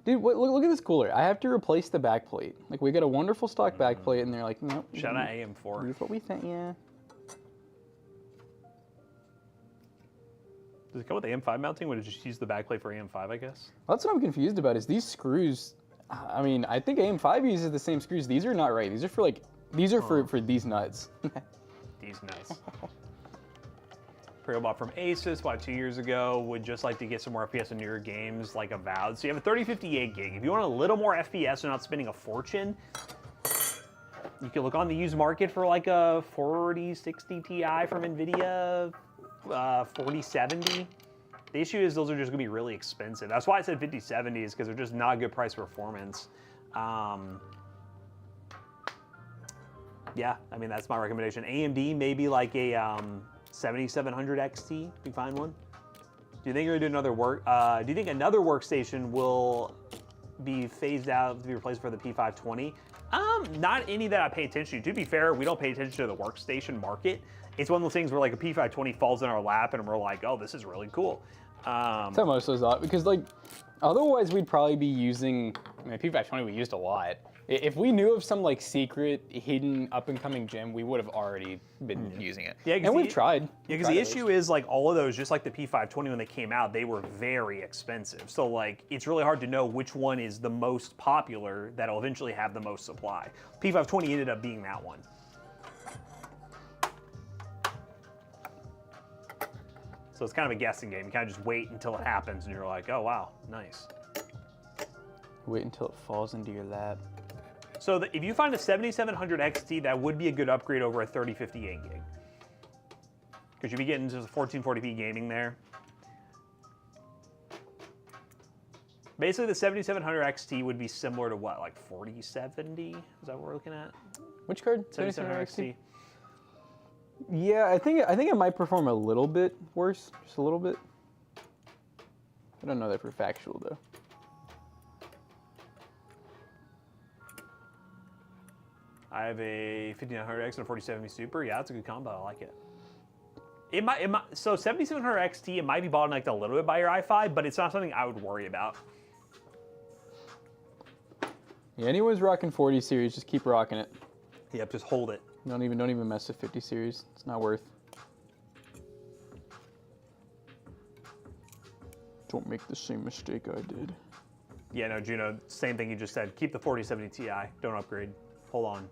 Dude, look at this cooler. I have to replace the backplate. Like, we got a wonderful stock backplate, and they're like, nope. Shout out AM4. Here's what we think, yeah. Does it come with AM5 mounting? Would it just use the backplate for AM5, I guess? That's what I'm confused about, is these screws, I mean, I think AM5 uses the same screws. These are not right. These are for, like, these are for these nuts. These nuts. Pre bought from Asus about 2 years ago. Would just like to get some more FPS in your games, like Avowed. So you have a 3058 gig. If you want a little more FPS and not spending a fortune, you can look on the used market for like a 4060 Ti from NVIDIA, 4070. The issue is those are just gonna be really expensive. That's why I said 5070 is because they're just not good price performance. Yeah, I mean, that's my recommendation. AMD, maybe like a 7700 XT, if you find one. Do you think you're gonna do another do you think another workstation will be phased out to be replaced for the P520? Not any that I pay attention to. To be fair, we don't pay attention to the workstation market. It's one of those things where like a P520 falls in our lap and we're like, oh, this is really cool. That's how most of those are, because like, otherwise we'd probably be using, I mean, P520 we used a lot. If we knew of some like secret, hidden, up-and-coming gem, we would have already been using it. Yeah, and we've tried. Yeah, because the issue is like all of those, just like the P520 when they came out, they were very expensive. So like, it's really hard to know which one is the most popular that'll eventually have the most supply. P520 ended up being that one. So it's kind of a guessing game. You kind of just wait until it happens and you're like, oh wow, nice. Wait until it falls into your lap. So if you find a 7700 XT, that would be a good upgrade over a 3058 gig. Because you'd be getting into the 1440p gaming there. Basically, the 7700 XT would be similar to what, like 4070? Is that what we're looking at? Which card? 7700 XT. Yeah, I think it might perform a little bit worse, just a little bit. I don't know that for factual though. I have a 5900X and a 4070 Super. Yeah, that's a good combo. I like it. It might, so 7700 XT, it might be bottlenecked a little bit by your i5, but it's not something I would worry about. Yeah, anyone's rocking 40 series, just keep rocking it. Yep, just hold it. Don't even mess with 50 series. It's not worth. Don't make the same mistake I did. Yeah, no, Juno, same thing you just said. Keep the 4070 Ti. Don't upgrade. Hold on.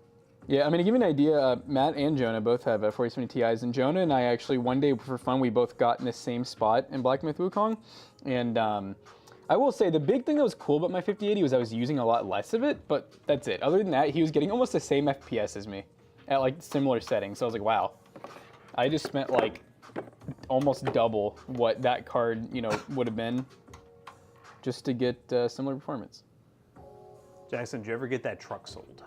Yeah, I mean, to give you an idea, Matt and Jonah both have 4070 Ti's, and Jonah and I actually, one day for fun, we both got in the same spot in Black Myth Wukong, and I will say the big thing that was cool about my 5080 was I was using a lot less of it, but that's it. Other than that, he was getting almost the same FPS as me at like similar settings, so I was like, wow. I just spent like almost double what that card, you know, would have been just to get similar performance. Jackson, did you ever get that truck sold?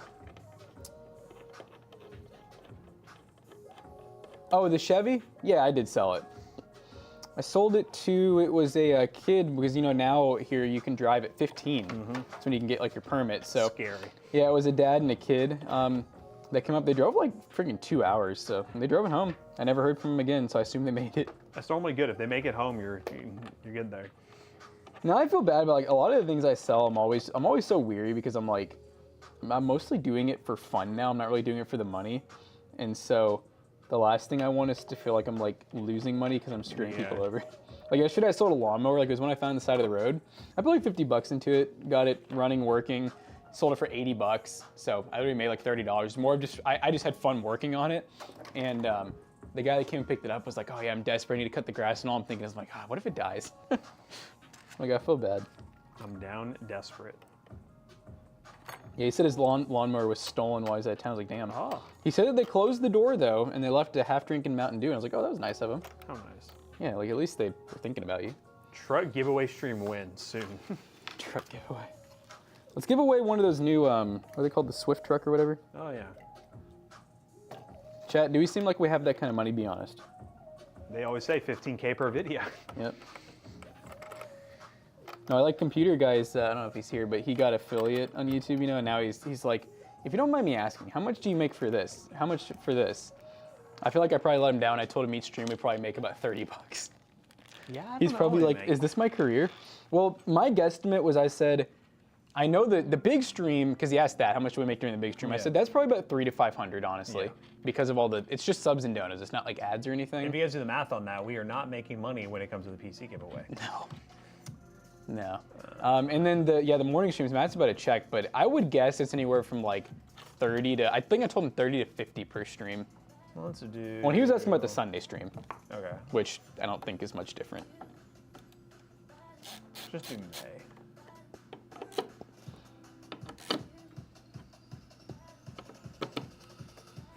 Oh, the Chevy? Yeah, I did sell it. I sold it to, it was a kid, because you know now here you can drive at 15. That's when you can get like your permit. So Scary. yeah, it was a dad and a kid that came up. They drove like freaking 2 hours, so they drove it home. I never heard from them again, so I assume they made it. That's normally good. If they make it home, you're good there. Now I feel bad about like a lot of the things I sell. I'm always so weary because I'm like, I'm mostly doing it for fun now. I'm not really doing it for the money, and so the last thing I want is to feel like I'm like losing money because I'm screwing people over. Like yesterday I sold a lawnmower, like it was when I found the side of the road. I put like 50 bucks into it, got it running, working, sold it for 80 bucks. So I already made like $30. More of just, I just had fun working on it. And the guy that came and picked it up was like, oh yeah, I'm desperate, I need to cut the grass and all. I'm thinking, I was like, what if it dies? Like I feel bad. I'm down desperate. Yeah, he said his lawnmower was stolen while he was out of town. I was like, damn. Oh. He said that they closed the door though, and they left a half-drinking Mountain Dew. And I was like, oh, that was nice of him. How nice. Yeah, like at least they were thinking about you. Truck giveaway stream wins soon. Truck giveaway. Let's give away one of those new, what are they called, the Swift truck or whatever? Oh yeah. Chat, do we seem like we have that kind of money, be honest? They always say 15K per video. Yep. No, I like Computer Guys, I don't know if he's here, but he got affiliate on YouTube, you know, and now he's like, if you don't mind me asking, how much do you make for this? How much for this? I feel like I probably let him down. I told him each stream would probably make about 30 bucks. Yeah, I He's don't know probably what like, they make. is this my career? Well, my guesstimate was I said, I know that the big stream, because he asked that, how much do we make during the big stream? I Yeah. said, that's probably about 300 to 500, honestly, Yeah. because of all the, it's just subs and donuts. It's not like ads or anything. If you guys do the math on that, we are not making money when it comes to the PC giveaway. No. And then the morning streams, Matt's about to check, but I would guess it's anywhere from like 30 to, I think I told him 30 to 50 per stream. Let's do. When he was asking about the Sunday stream, Okay. which I don't think is much different. Just do May.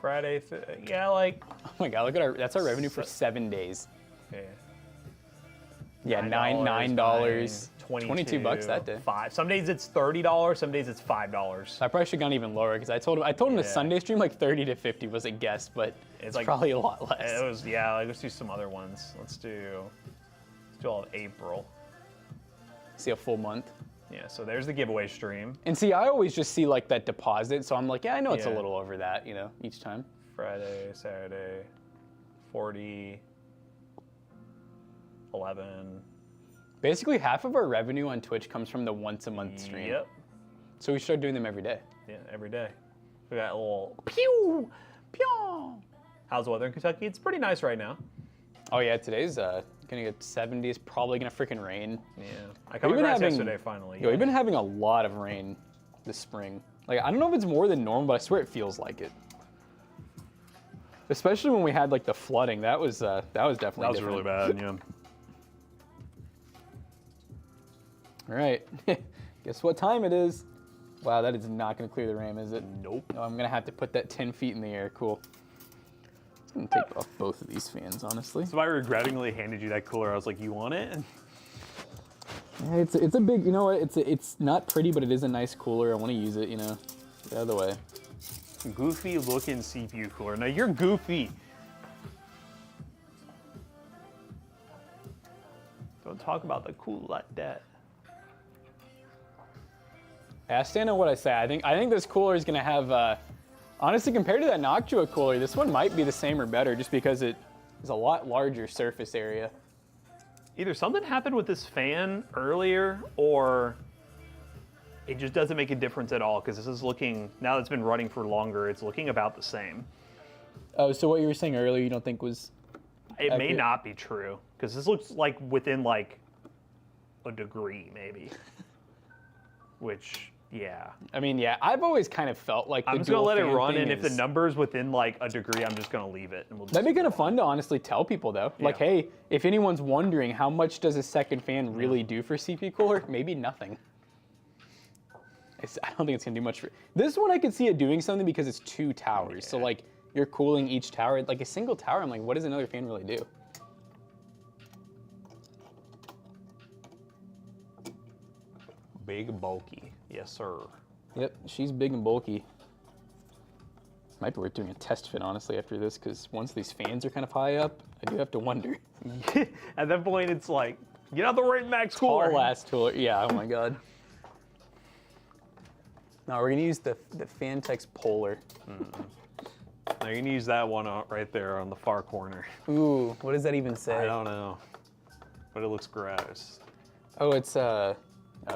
Friday, yeah, like, Oh my God, look at that's our revenue for 7 days. yeah. Yeah, $9, 22 bucks that day. $5. Some days it's $30, some days it's $5. I probably should have gone even lower because I told him the Yeah. Sunday stream like 30 to 50 was a guess, but it's like- probably a lot less. It was, yeah, like, let's do some other ones. Let's do all of April. See a full month. Yeah, so there's the giveaway stream. And see, I always just see like that deposit, so I'm like, yeah, I know it's a Yeah. little over that, each time. Friday, Saturday, 40, 11. Basically, half of our revenue on Twitch comes from the once a month stream. Yep. So we should start doing them every day. Yeah, every day. We got a little pew, pew. How's the weather in Kentucky? It's pretty nice right now. Oh yeah, today's gonna get 70s, probably gonna freaking rain. Yeah. I cut my grass yesterday finally. Yo, we've been having a lot of rain this spring. Like, I don't know if it's more than normal, but I swear it feels like it. Especially when we had like the flooding. That was definitely That was really different. bad, yeah. All right. Guess what time it is? Wow, that is not going to clear the RAM, is it? Nope. Oh, I'm going to have to put that 10 feet in the air. Cool. I'm going to take off both of these fans, honestly. So I regrettingly handed you that cooler. I was like, you want it? Yeah, it's a big, you know what? It's not pretty, but it is a nice cooler. I want to use it, Get out of the way. Goofy looking CPU cooler. Now you're goofy. Don't talk about the cool like that. I stand on what I say. I think this cooler is going to have, honestly, compared to that Noctua cooler, this one might be the same or better just because it is a lot larger surface area. Either something happened with this fan earlier or it just doesn't make a difference at all because this is looking, now that it's been running for longer, it's looking about the same. Oh, so what you were saying earlier, you don't think was... It may accurate? not be true because this looks like within like a degree maybe, which, yeah. I mean, yeah, I've always kind of felt like the I'm just gonna dual let it fan run, thing and if the is- number's within like a degree, I'm just gonna leave it. And we'll just That'd be kind of fun to honestly tell people though. Like, Yeah. hey, if anyone's wondering how much does a second fan really do for CP cooler, maybe nothing. I don't think it's gonna do much for this one. I could see it doing something because it's 2 towers. So Yeah. like you're cooling each tower. Like a single tower, I'm like, what does another fan really do? big bulky. Yes, sir. Yep, she's big and bulky. Might be worth doing a test fit honestly after this because once these fans are kind of high up, I do have to wonder. At that point, it's like, get out the right max cooler. All last tool. Yeah, oh my god. Now we're gonna use the Fantex Polar. Now you can use that one right there on the far corner. Ooh, what does that even say? I don't know, but it looks gross. Oh, it's I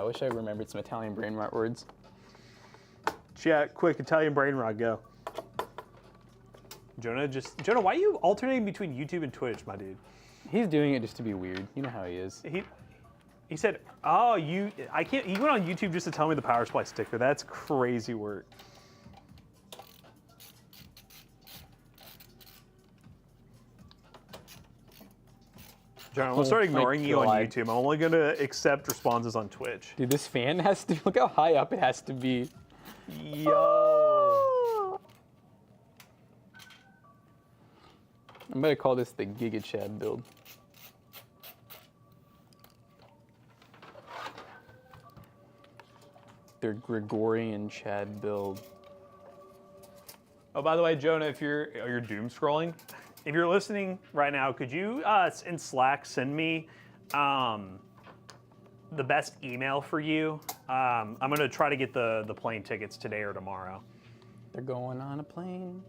wish I remembered some Italian brain rot words. Chat, quick, Italian brain rot, go. Jonah, why are you alternating between YouTube and Twitch, my dude? He's doing it just to be weird. You know how he is. He said, oh, I can't, he went on YouTube just to tell me the power supply sticker. That's crazy work. Jonah, I'm gonna start Oh my ignoring you on God. YouTube. I'm only gonna accept responses on Twitch. Dude, this fan has to look how high up it has to be. Yo. I'm gonna call this the Giga Chad build. Their Gregorian Chad build. Oh, by the way, Jonah, if you're doom scrolling, if you're listening right now, could you in Slack send me the best email for you? I'm gonna try to get the plane tickets today or tomorrow. They're going on a plane,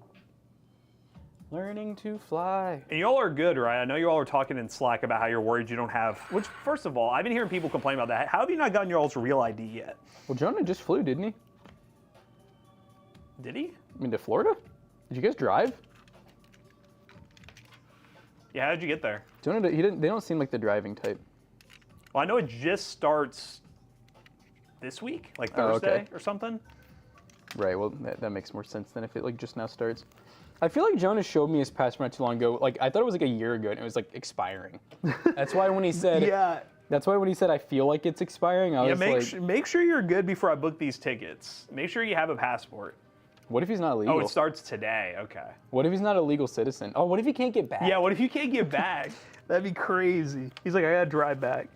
learning to fly. And y'all are good, right? I know you all are talking in Slack about how you're worried you don't have, which, first of all, I've been hearing people complain about that. How have you not gotten your all's real ID yet? Well, Jonah just flew, didn't he? Did he? I mean, to Florida? Did you guys drive? Yeah, how'd you get there? Jonah, he didn't. They don't seem like the driving type. Well, I know it just starts this week, like Oh, Thursday okay. or something. Right. Well, that makes more sense than if it like just now starts. I feel like Jonah showed me his passport not too long ago. Like I thought it was like a year ago, and it was like expiring. That's why when he said, Yeah. That's why when he said I feel like it's expiring, I Yeah, was like, make sure you're good before I book these tickets. Make sure you have a passport. what if he's not legal? Oh, it starts today. Okay. What if he's not a legal citizen? Oh, what if he can't get back? Yeah, what if you can't get back? That'd be crazy. He's like, I gotta drive back.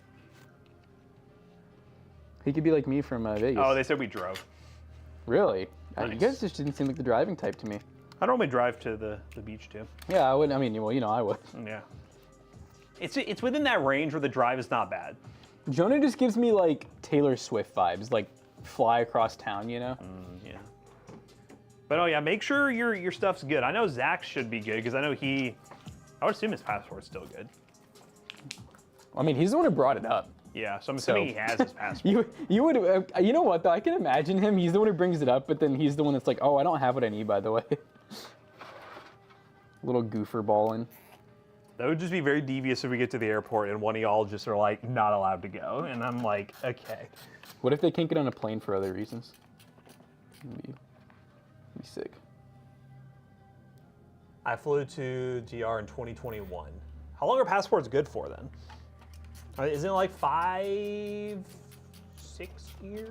He could be like me from Vegas. Oh, they said we drove. Really? You Nice. guys just didn't seem like the driving type to me. I normally drive to the beach too. Yeah, I would. I mean, well, I would. Yeah. It's within that range where the drive is not bad. Jonah just gives me like Taylor Swift vibes, like fly across town, you know? Yeah. But oh yeah, make sure your stuff's good. I know Zach should be good because I know I would assume his passport's still good. I mean, he's the one who brought it up. Yeah, so I'm assuming he has his passport. You would, you know what though? I can imagine him. He's the one who brings it up, but then he's the one that's like, oh, I don't have what I need, by the way. Little goofer balling. That would just be very devious if we get to the airport and one of y'all just are like not allowed to go, and I'm like, okay. What if they can't get on a plane for other reasons? Be sick. I flew to DR in 2021. How long are passports good for then? Isn't it like 5, 6 years?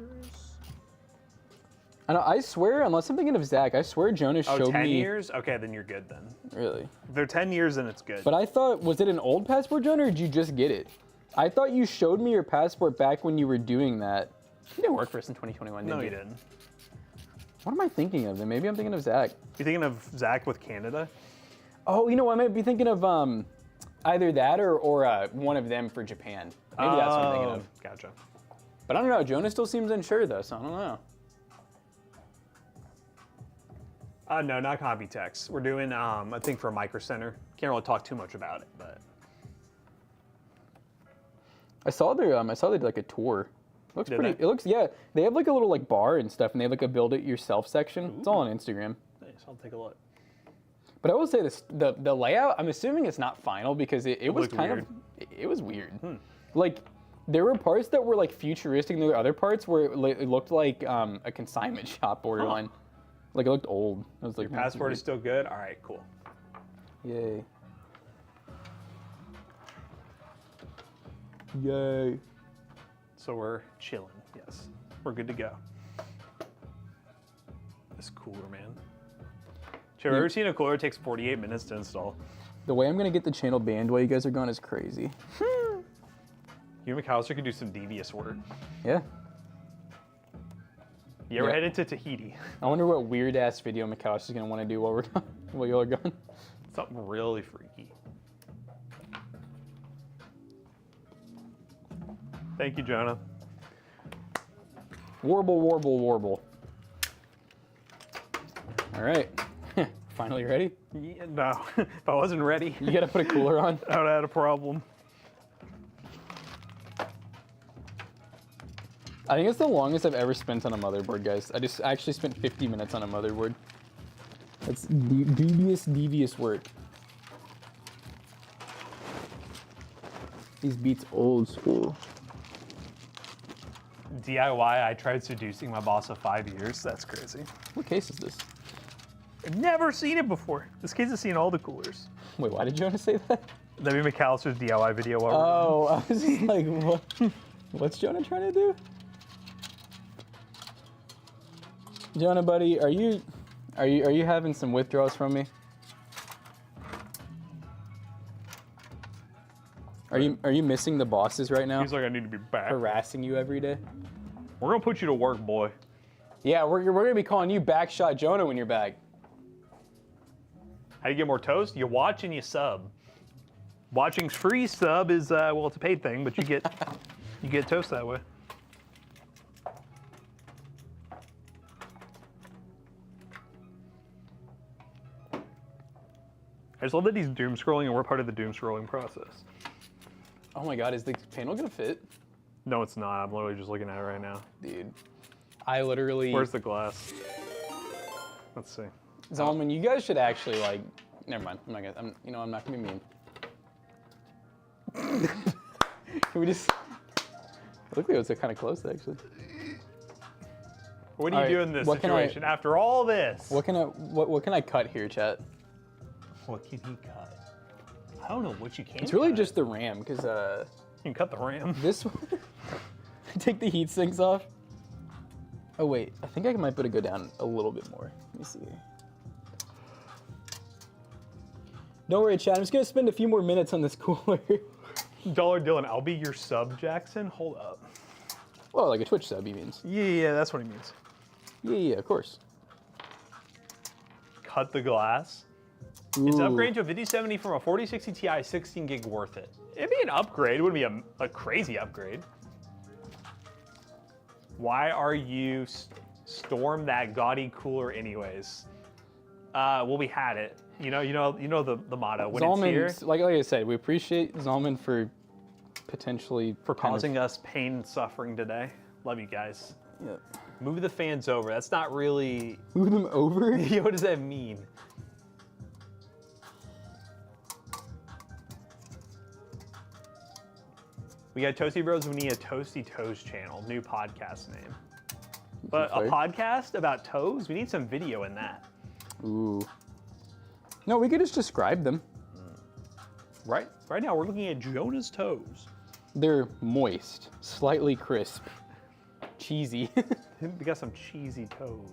I know. I swear, unless I'm thinking of Zach, I swear Jonah Oh, showed 10 me. years? Okay, then you're good then. Really? If they're 10 years, then it's good. But I thought, was it an old passport, Jonah, or did you just get it? I thought you showed me your passport back when you were doing that. You didn't work for us in 2021, did no, you? you didn't. What am I thinking of then? Maybe I'm thinking of Zach. You thinking of Zach with Canada? Oh, you know, I might be thinking of either that or one of them for Japan. Maybe that's what I'm thinking of. Gotcha. But I don't know. Jonah still seems unsure though, so I don't know. No, not Computex. We're doing a thing for a micro center. Can't really talk too much about it, but I saw they did like a tour. Looks Did pretty. they? It looks, yeah. They have like a little like bar and stuff, and they have like a build it yourself section. It's all on Instagram. nice. I'll take a look. But I will say this: the layout. I'm assuming it's not final because it was looked kind weird. of it was weird. Like there were parts that were like futuristic, and there were other parts where it looked like a consignment shop borderline. Like it looked old. I was like, Passport is still good? All right, cool. Yay. Yay. So we're chilling, yes. We're good to go. This cooler, man. Have you ever seen a cooler that takes 48 minutes to install? The way I'm gonna get the channel banned while you guys are gone is crazy. You and McAllister could do some devious work. Yeah. You ever Yeah. headed to Tahiti? I wonder what weird ass video McAllister's gonna want to do while we're gone, while y'all are gone. Something really freaky. Thank you, Jonah. Warble, warble, warble. All right. Finally ready? Yeah, no, if I wasn't ready, You gotta put a cooler on. I would have had a problem. I think it's the longest I've ever spent on a motherboard, guys. I actually spent 50 minutes on a motherboard. That's devious work. These beats old school. DIY, I tried seducing my boss of 5 years. That's crazy. What case is this? I've never seen it before. This kid's has seen all the coolers. Wait, why did Jonah say that? That'd be McAllister's DIY video. While Oh, I was just like, what? What's Jonah trying to do? Jonah, buddy, are you having some withdrawals from me? Are you missing the bosses right now? He's like, I need to be back. Harassing you every day? We're gonna put you to work, boy. Yeah, we're gonna be calling you Backshot Jonah when you're back. How do you get more toast? You watch and you sub. Watching's free. Sub is well, it's a paid thing, but you get you get toast that way. I just love that he's doom scrolling and we're part of the doom scrolling process. Oh my God, is the panel gonna fit? No, it's not. I'm literally just looking at it right now. Dude, I literally. Where's the glass? Let's see. Zalman, you guys should actually like. Never mind. I'm not gonna. I'm not gonna be mean. Can we just? Look, it's kind of close actually. What do you do in this what can I- situation after all this? What can I cut here, chat? What can he cut? I don't know what you can. It's really cut. just the RAM, because You can cut the RAM. this one. Take the heat sinks off. Oh wait, I think I might be able to go down a little bit more. Let me see. Don't worry, chat. I'm just gonna spend a few more minutes on this cooler. Dollar Dylan, I'll be your sub, Jackson. Hold up. Well, like a Twitch sub, he means. Yeah, that's what he means. Yeah, of course. Cut the glass. Ooh. Is upgrade to a 5070 from a 4060 Ti 16 gig worth it? It'd be an upgrade. It wouldn't be a crazy upgrade. Why are you storm that gaudy cooler anyways? Well, we had it. You know the motto. When Zalman, it's here, like I said, we appreciate Zalman for potentially for causing us pain and suffering today. Love you guys. Yeah. Move the fans over. That's not really. Move them over. What does that mean? We got Toasty Bros. We need a Toasty Toes channel, new podcast name. But a Okay. podcast about toes? We need some video in that. Ooh. No, we could just describe them. Right now, we're looking at Jonah's toes. They're moist, slightly crisp, cheesy. We got some cheesy toes.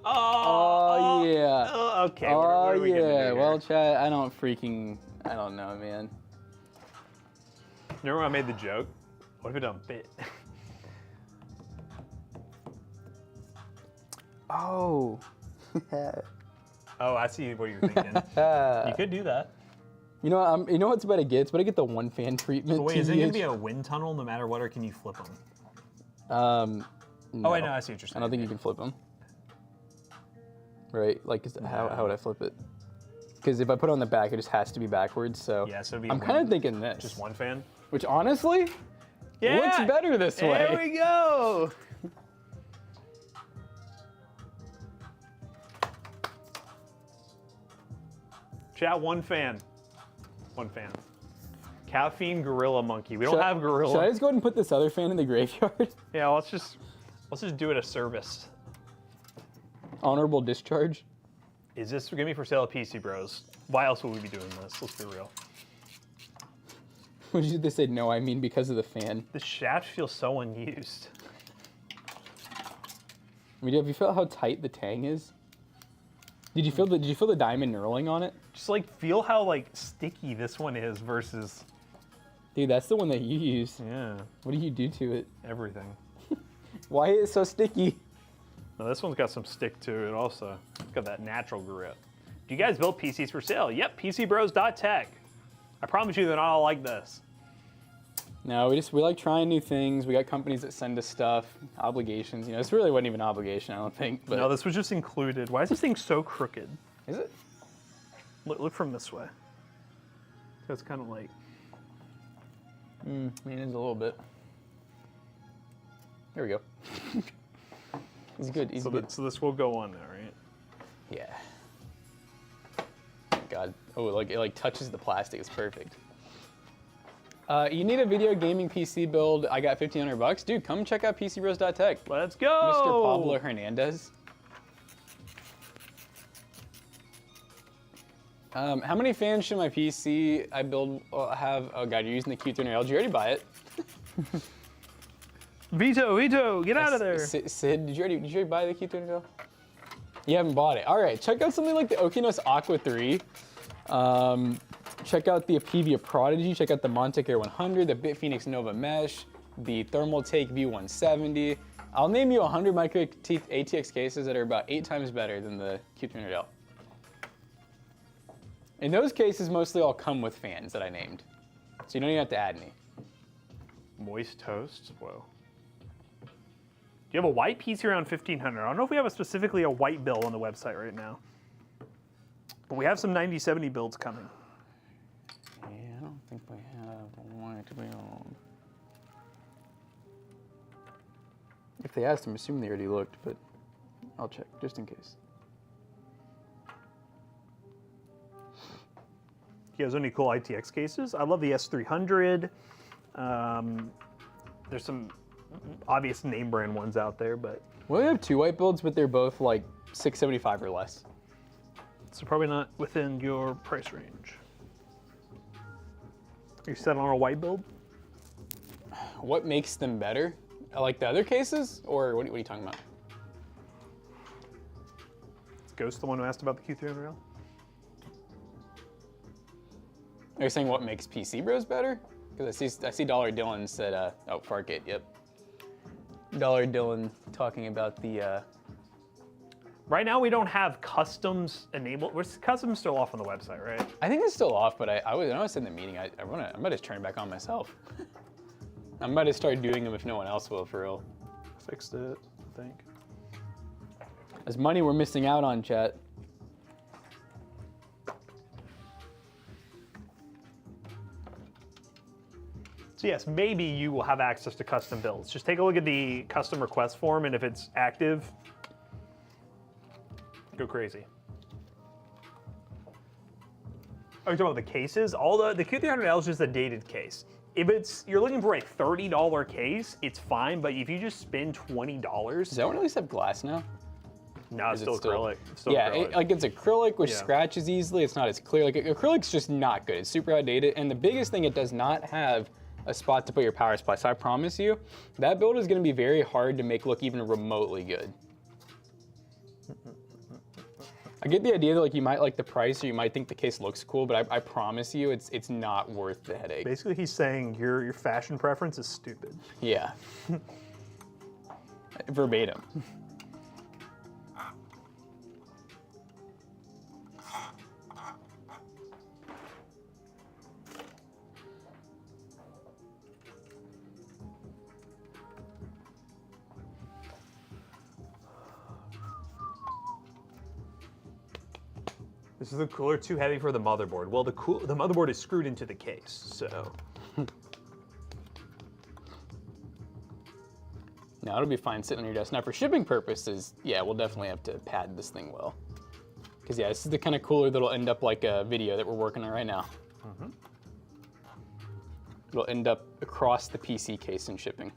Oh, yeah. Okay. what Oh are we gonna do yeah. here? Well, chat, I don't know, man. Remember when I made the joke? What if it don't fit? Oh. Oh, I see what you're thinking. You could do that. You know, you know what's about to get? It's about to get the one fan treatment. But wait, is it going to be TBH. a wind tunnel no matter what, or can you flip them? No. Oh, wait, no, I see what you're I saying. don't think you can flip them. Right? Like, how would I flip it? Because if I put it on the back, it just has to be backwards. So, Yeah, so it'd be I'm kind of thinking this. just one fan. Which honestly, looks better this way. There we go. Chat, one fan. One fan. Caffeine Gorilla Monkey. We don't have Gorilla. Should I just go ahead and put this other fan in the graveyard? Yeah, let's just do it a service. Honorable discharge. Is this gonna be for sale at PC Bros? Why else would we be doing this? Let's be real. What did they say? No, I mean because of the fan. The shaft feels so unused. I mean, have you felt how tight the tang is? Did you feel the diamond knurling on it? Just like feel how like sticky this one is versus Dude, that's the one that you use. yeah, What do you do to it? everything. Why is it so sticky? Now this one's got some stick to it also. It's got that natural grip. Do you guys build PCs for sale? Yep, pcbros.tech. I promise you they're not all like this. No, we like trying new things. We got companies that send us stuff, obligations. You know, this really wasn't even an obligation, I don't think. But No, this was just included. Why is this thing so crooked? is it? Look from this way. So it's kind of like, I mean, it is a little bit. There we go. He's good. He's good. so this will go on there, right? Yeah. God. Oh, it like touches the plastic. It's perfect. You need a video gaming PC build. I got $1,500. Dude, come check out pcbros.tech. Let's go! Mr. Pablo Hernandez. How many fans should my PC I build have? Oh God, you're using the Q300L. Did you already buy it? Vito, get out of there! Sid, did you already buy the Q300L? You haven't bought it. All right, check out something like the Okinos Aqua 3. Check out the Apivia Prodigy. Check out the Montic Air 100, the Bitphoenix Nova Mesh, the Thermaltake V170. I'll name you 100 micro ATX cases that are about 8 times better than the Q300L. In those cases, mostly all come with fans that I named. So you don't even have to add any. Moist toast? Whoa. you have a white PC around 1500? I don't know if we have specifically a white build on the website right now. But we have some 9070 builds coming. Yeah, I don't think we have a white build. If they asked, I'm assuming they already looked, but I'll check just in case. You guys have any cool ITX cases? I love the S300. There's some obvious name brand ones out there, but Well, we have two white builds, but they're both like $675 or less. so probably not within your price range. Are you set on a white build? What makes them better? Like the other cases, or what are you talking about? Is Ghost the one who asked about the Q300L? Are you saying what makes pcbros better? Because I see Dollar Dylan said, oh, Fargate, yep. Dollar Dylan talking about the, Right now we don't have customs enabled. Customs still off on the website, right? I think it's still off, but I was in the meeting. I might just turn it back on myself. I might just start doing them if no one else will, for real. Fixed it, I think. There's money we're missing out on, chat. So yes, maybe you will have access to custom builds. Just take a look at the custom request form, and if it's active, go crazy. Are you talking about the cases? The Q300L is just a dated case. If you're looking for a $30 case, it's fine, but if you just spend $20, Does that one at least have glass now? no, it's Is still it still- acrylic. It's still Yeah, acrylic. it's acrylic, which Yeah. scratches easily. It's not as clear. Like acrylic's just not good. It's super outdated. And the biggest thing, it does not have a spot to put your power supply. So I promise you, that build is going to be very hard to make look even remotely good. I get the idea that like you might like the price or you might think the case looks cool, but I promise you, it's not worth the headache. Basically, he's saying your fashion preference is stupid. Yeah. Verbatim. This is the cooler too heavy for the motherboard. Well, the motherboard is screwed into the case, so. No, it'll be fine sitting on your desk. Now for shipping purposes, yeah, we'll definitely have to pad this thing well. Because yeah, this is the kind of cooler that'll end up like a video that we're working on right now. It'll end up across the PC case in shipping.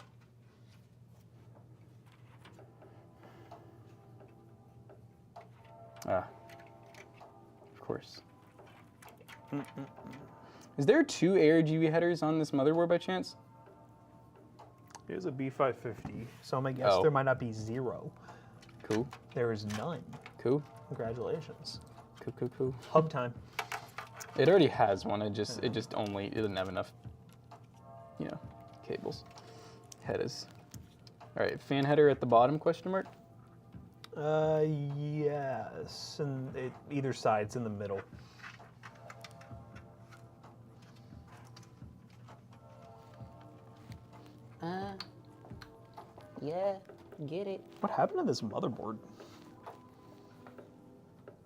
Ah, of course. Is there two ARGB headers on this motherboard by chance? Here's a B550, so I'm gonna guess Oh. there might not be zero. Cool, There is none. cool, Congratulations. cool, cool, cool. Hub time. It already has one. It doesn't have enough, you know, cables. Headers. All right, fan header at the bottom? Question mark. Yes, and either side's in the middle. Yeah, get it. What happened to this motherboard?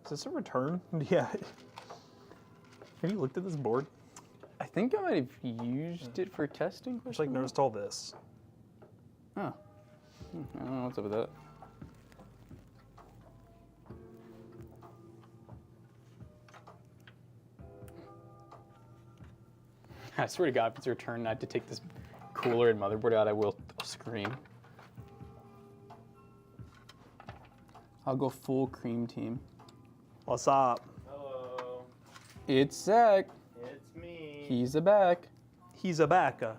Is this a return? Yeah. Have you looked at this board? I think I might have used it for testing. Just like noticed all this. Oh. I don't know what's up with that. I swear to God, if it's your turn not to take this cooler and motherboard out, I'll scream. I'll go full cream team. What's up? Hello, It's Zach. it's me. He's a back. He's a backa.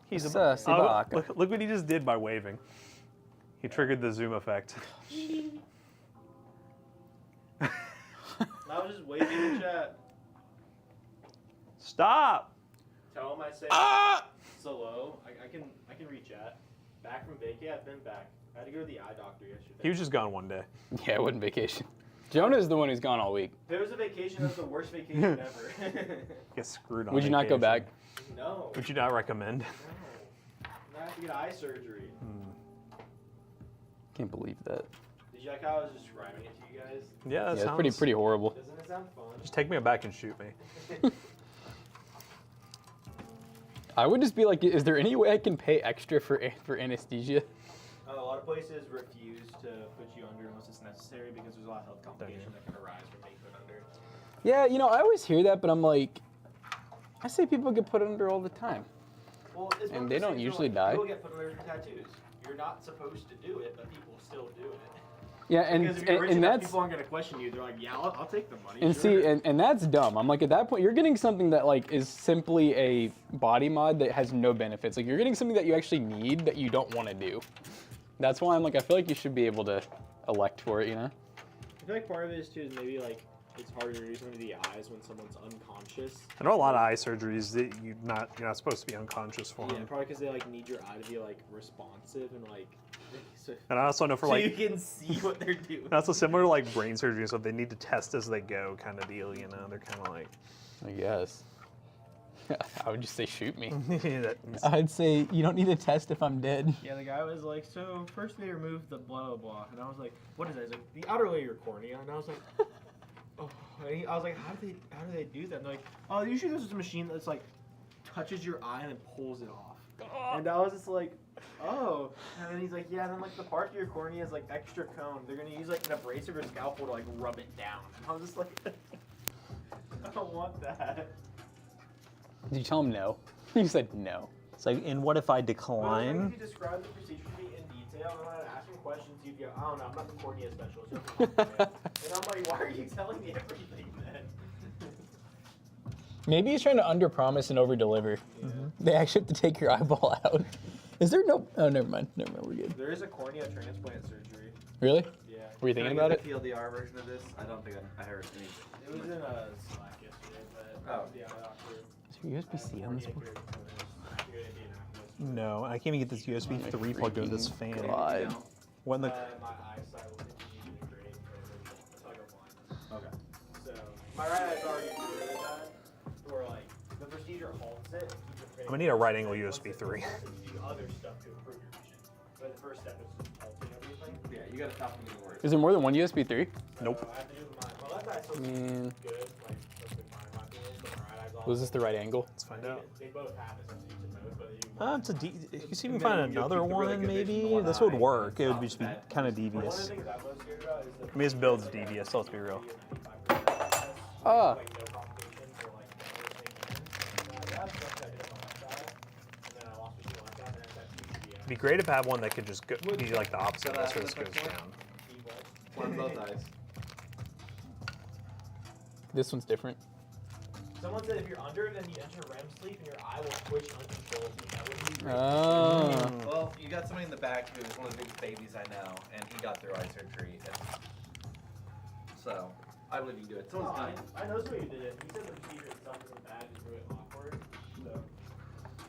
He's a Sassy Oh, baka. look what he just did by waving. He triggered the zoom effect. I was just waving in chat. Stop! Tell him I say hello. I can reach chat. Back from vacay, I've been back. I had to go to the eye doctor yesterday. He was just gone one day. Yeah, it wasn't vacation. Jonah's the one who's gone all week. If it was a vacation, that was the worst vacation ever. Get screwed on. Would you not go vacation. back? No. Would you not recommend? No. I have to get eye surgery. Can't believe that. Did you like how I was describing it to you guys? Yeah, that Yeah, sounds it's pretty horrible. Doesn't it sound fun? Just take me back and shoot me. I would just be like, is there any way I can pay extra for anesthesia? A lot of places refuse to put you under unless it's necessary because there's a lot of health complications that can arise from being put under. Yeah, you know, I always hear that, but I'm like, I say people get put under all the time. Well, it's one And of they those don't things where, usually like, die. People get put under for tattoos. You're not supposed to do it, but people still do it. Yeah, and Because if you're rich and enough, that's people aren't going to question you. They're like, yeah, I'll take the money. and sure. see, and that's dumb. I'm like, at that point, you're getting something that like is simply a body mod that has no benefits. Like you're getting something that you actually need that you don't want to do. That's why I'm like, I feel like you should be able to elect for it, you know? I feel like part of it is too is maybe like it's harder to do something to the eyes when someone's unconscious. I know a lot of eye surgeries that you're not supposed to be unconscious for. Yeah, probably because they like need your eye to be like responsive and like. So, And I also know for so you like can see what they're doing. that's similar to like brain surgery and stuff. They need to test as they go, kind of deal. You know, they're kind of like. I guess. I would just say shoot me. That's- I'd say you don't need to test if I'm dead. Yeah, the guy was like, so first they removed the blah blah blah, and I was like, what is that? He's like, the outer layer of your cornea, and I was like, oh. And I was like, how do they do that? And they're like, oh, usually there's a machine that's like touches your eye and then pulls it off. And I was just like, oh. And then he's like, yeah, and then like the part of your cornea is like extra cone. They're gonna use like an abrasive or scalpel to like rub it down. And I was just like, I don't want that. Did you tell him no? You said no. It's like, and what if I Well, decline? if you describe the procedure to me in detail, and when I ask him questions, you'd go, I don't know, I'm not the cornea specialist. And I'm like, why are you telling me everything then? Maybe he's trying to underpromise and overdeliver. They actually have to take your eyeball out. Is there no? Oh, never mind. Never mind. We're good. There is a cornea transplant surgery. Really? Yeah. Were you thinking about it? The TLDR version of this? I don't think I heard any. It was in a Slack yesterday, but Oh. yeah, doctor. Is there USB-C on this one? No, I can't even get this USB 3 plugged into this fan. God. When the My eyesight will continue to degrade until I go blind. Okay. So my right eye's already good at that. Where like the procedure halts it. And keeps it I'm gonna need a right angle USB 3. You do other stuff to improve your vision, but the first step is just halting everything. Yeah, you gotta stop them getting worse. Is there more than one USB 3? Nope. So I have to do my left eye's still Man. good, like perfectly fine in my opinion, but my right eye's all. Was this the right angle? Let's find out. They both have it, so you can both, but you. It's a you see if you can Maybe find you'll another keep the really one, good vision in maybe? one This would eye work. and It would just be stop kind of One of the devious. things I'm most scared about is the. I mean, his build's devious, so let's be real. Ah. Like no complications or like no that's stuff that I did on my left side, and then I lost vision on my left side, and then that PCBS. It'd be great if I had one that could just go, be like the opposite of this, where this goes down. One of both eyes. This one's different. Someone said if you're under, then you enter REM sleep and your eye will twitch uncontrollably. That would be great. Oh. Well, you got somebody in the back who's one of the biggest babies I know, and he got through eye surgery. And so, I believe you can do it. Oh, Someone's done it. I know somebody who did it. He said the procedure itself isn't bad, just really awkward. So.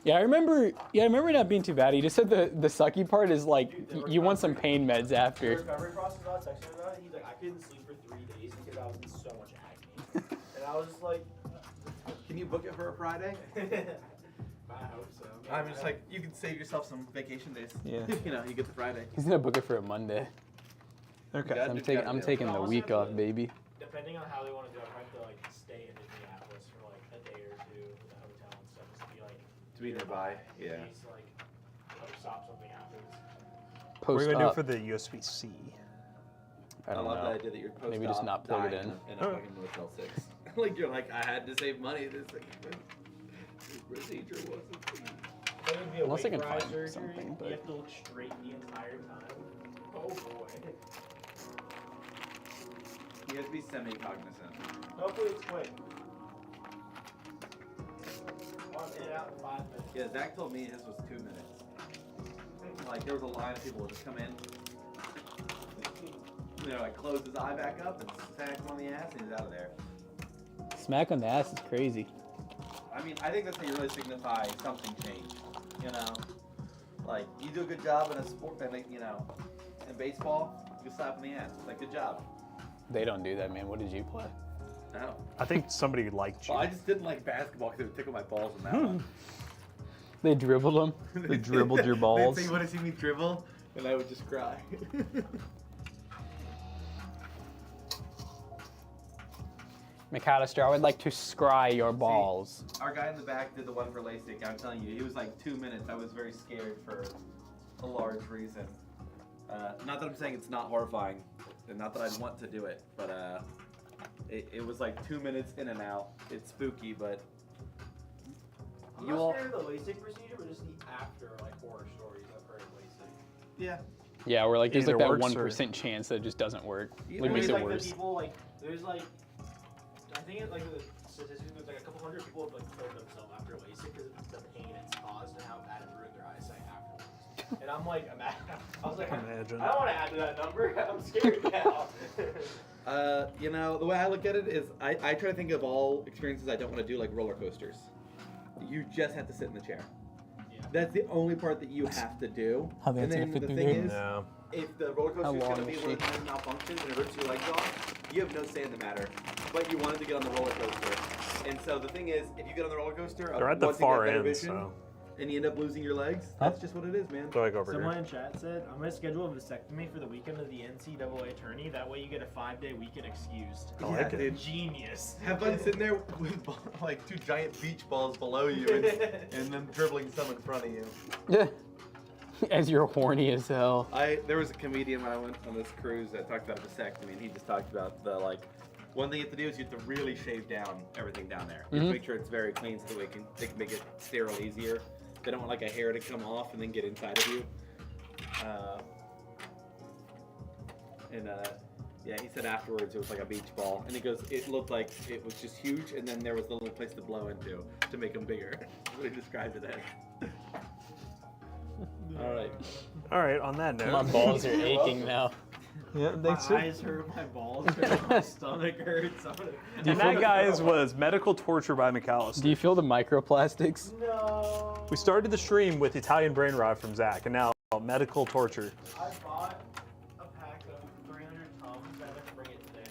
Yeah, I remember it not being too bad. He just said the sucky part is like you want some pain meds The after. recovery process, I was texting him about it. He's like, I couldn't sleep for 3 days because I was in so much acne. And I was just like, Can you book it for a Friday? I hope so. I'm just like, you can save yourself some vacation days. Yeah. You know, you get the Friday. He's gonna book it for a Monday. Okay. Yeah. I'm taking the week off, baby. Depending on how they want to do it, I have to like stay in Indianapolis for like a day or two with a hotel and stuff, just to be like To be nearby, in yeah. case, like stop something happens. What are Post you gonna do up. for the USB-C? I don't love know. the idea that you're post Maybe just not plug it in. in a fucking Motel 6. Like you're like, I had to save money. This procedure wasn't cheap. But it'd be a Unless I can wait for eye find surgery, something, but- you have to look straight the entire time. Oh boy. You have to be semi-cognizant. Hopefully it's quick. Well, I'm in and out in 5 minutes. Yeah, Zach told me his was 2 minutes. Like there was a line of people who just come in, you know, like close his eye back up and smack him on the ass and he's out of there. Smack on the ass is crazy. I mean, I think that's how you really signify something changed. You know, like you do a good job in a sport, and you know, in baseball, you slap on the ass. Like good job. They don't do that, man. What did you play? No. I think somebody liked you. Well, I just didn't like basketball because it would tickle my balls in that one. They dribbled them. They dribbled your balls. You want to see me dribble? and I would just cry. McAllister, I would like to scry your balls. Our guy in the back did the one for LASIK. I'm telling you, it was like 2 minutes. I was very scared for a large reason. Not that I'm saying it's not horrifying, and not that I'd want to do it, but it was like 2 minutes in and out. It's spooky, but I'm not scared of the LASIK procedure, but just the after like horror stories I've heard of LASIK. yeah. Yeah, we're like, there's Either like that works 1% chance that it just doesn't work. Yeah, It makes it like worse. The people, like, there's like, I think it, like the statistics, there's like a couple hundred people have like killed themselves after LASIK because of the pain it's caused and how bad it ruined their eyesight afterwards. And I'm like, I was like, Imagine. I don't want to add to that number. I'm scared now. You know, the way I look at it is I try to think of all experiences I don't want to do, like roller coasters. You just have to sit in the chair. Yeah. That's the only part that you have to do. How that's and then gonna fit the through thing there? is, No. if the roller coaster is How going to long be is one of she? the times malfunctions and it hurts your legs off, you have no say in the matter. But you wanted to get on the roller coaster. And so the thing is, if you get on the roller coaster, They're at the once you get far better end, vision, so and you end up losing your legs, that's just what it is, man. go like over Someone here. in chat said, I'm going to schedule a vasectomy for the weekend of the NCAA tourney. That way you get a 5-day weekend excused. I like it. dude. Genius. Have fun sitting there with like 2 giant beach balls below you and then dribbling some in front of you. Yeah. As you're horny as hell. There was a comedian when I went on this cruise that talked about a vasectomy, and he just talked about the one thing you have to do is you have to really shave down everything down there. You have to make sure it's very clean so that they can make it sterile easier. They don't want like a hair to come off and then get inside of you. Yeah, he said afterwards it was like a beach ball, and he goes, it looked like it was just huge, and then there was a little place to blow into to make them bigger. That's what he described it as. All right. All right, on that note. My balls are aching now. Yeah, My thanks. Sir. eyes hurt, my balls hurt, my stomach hurts. And that, guys, was medical torture by McAllister. Do you feel the microplastics? No. We started the stream with Italian brain rot from Zach, and now medical torture. I bought a pack of 300 Tums. I have to bring it today.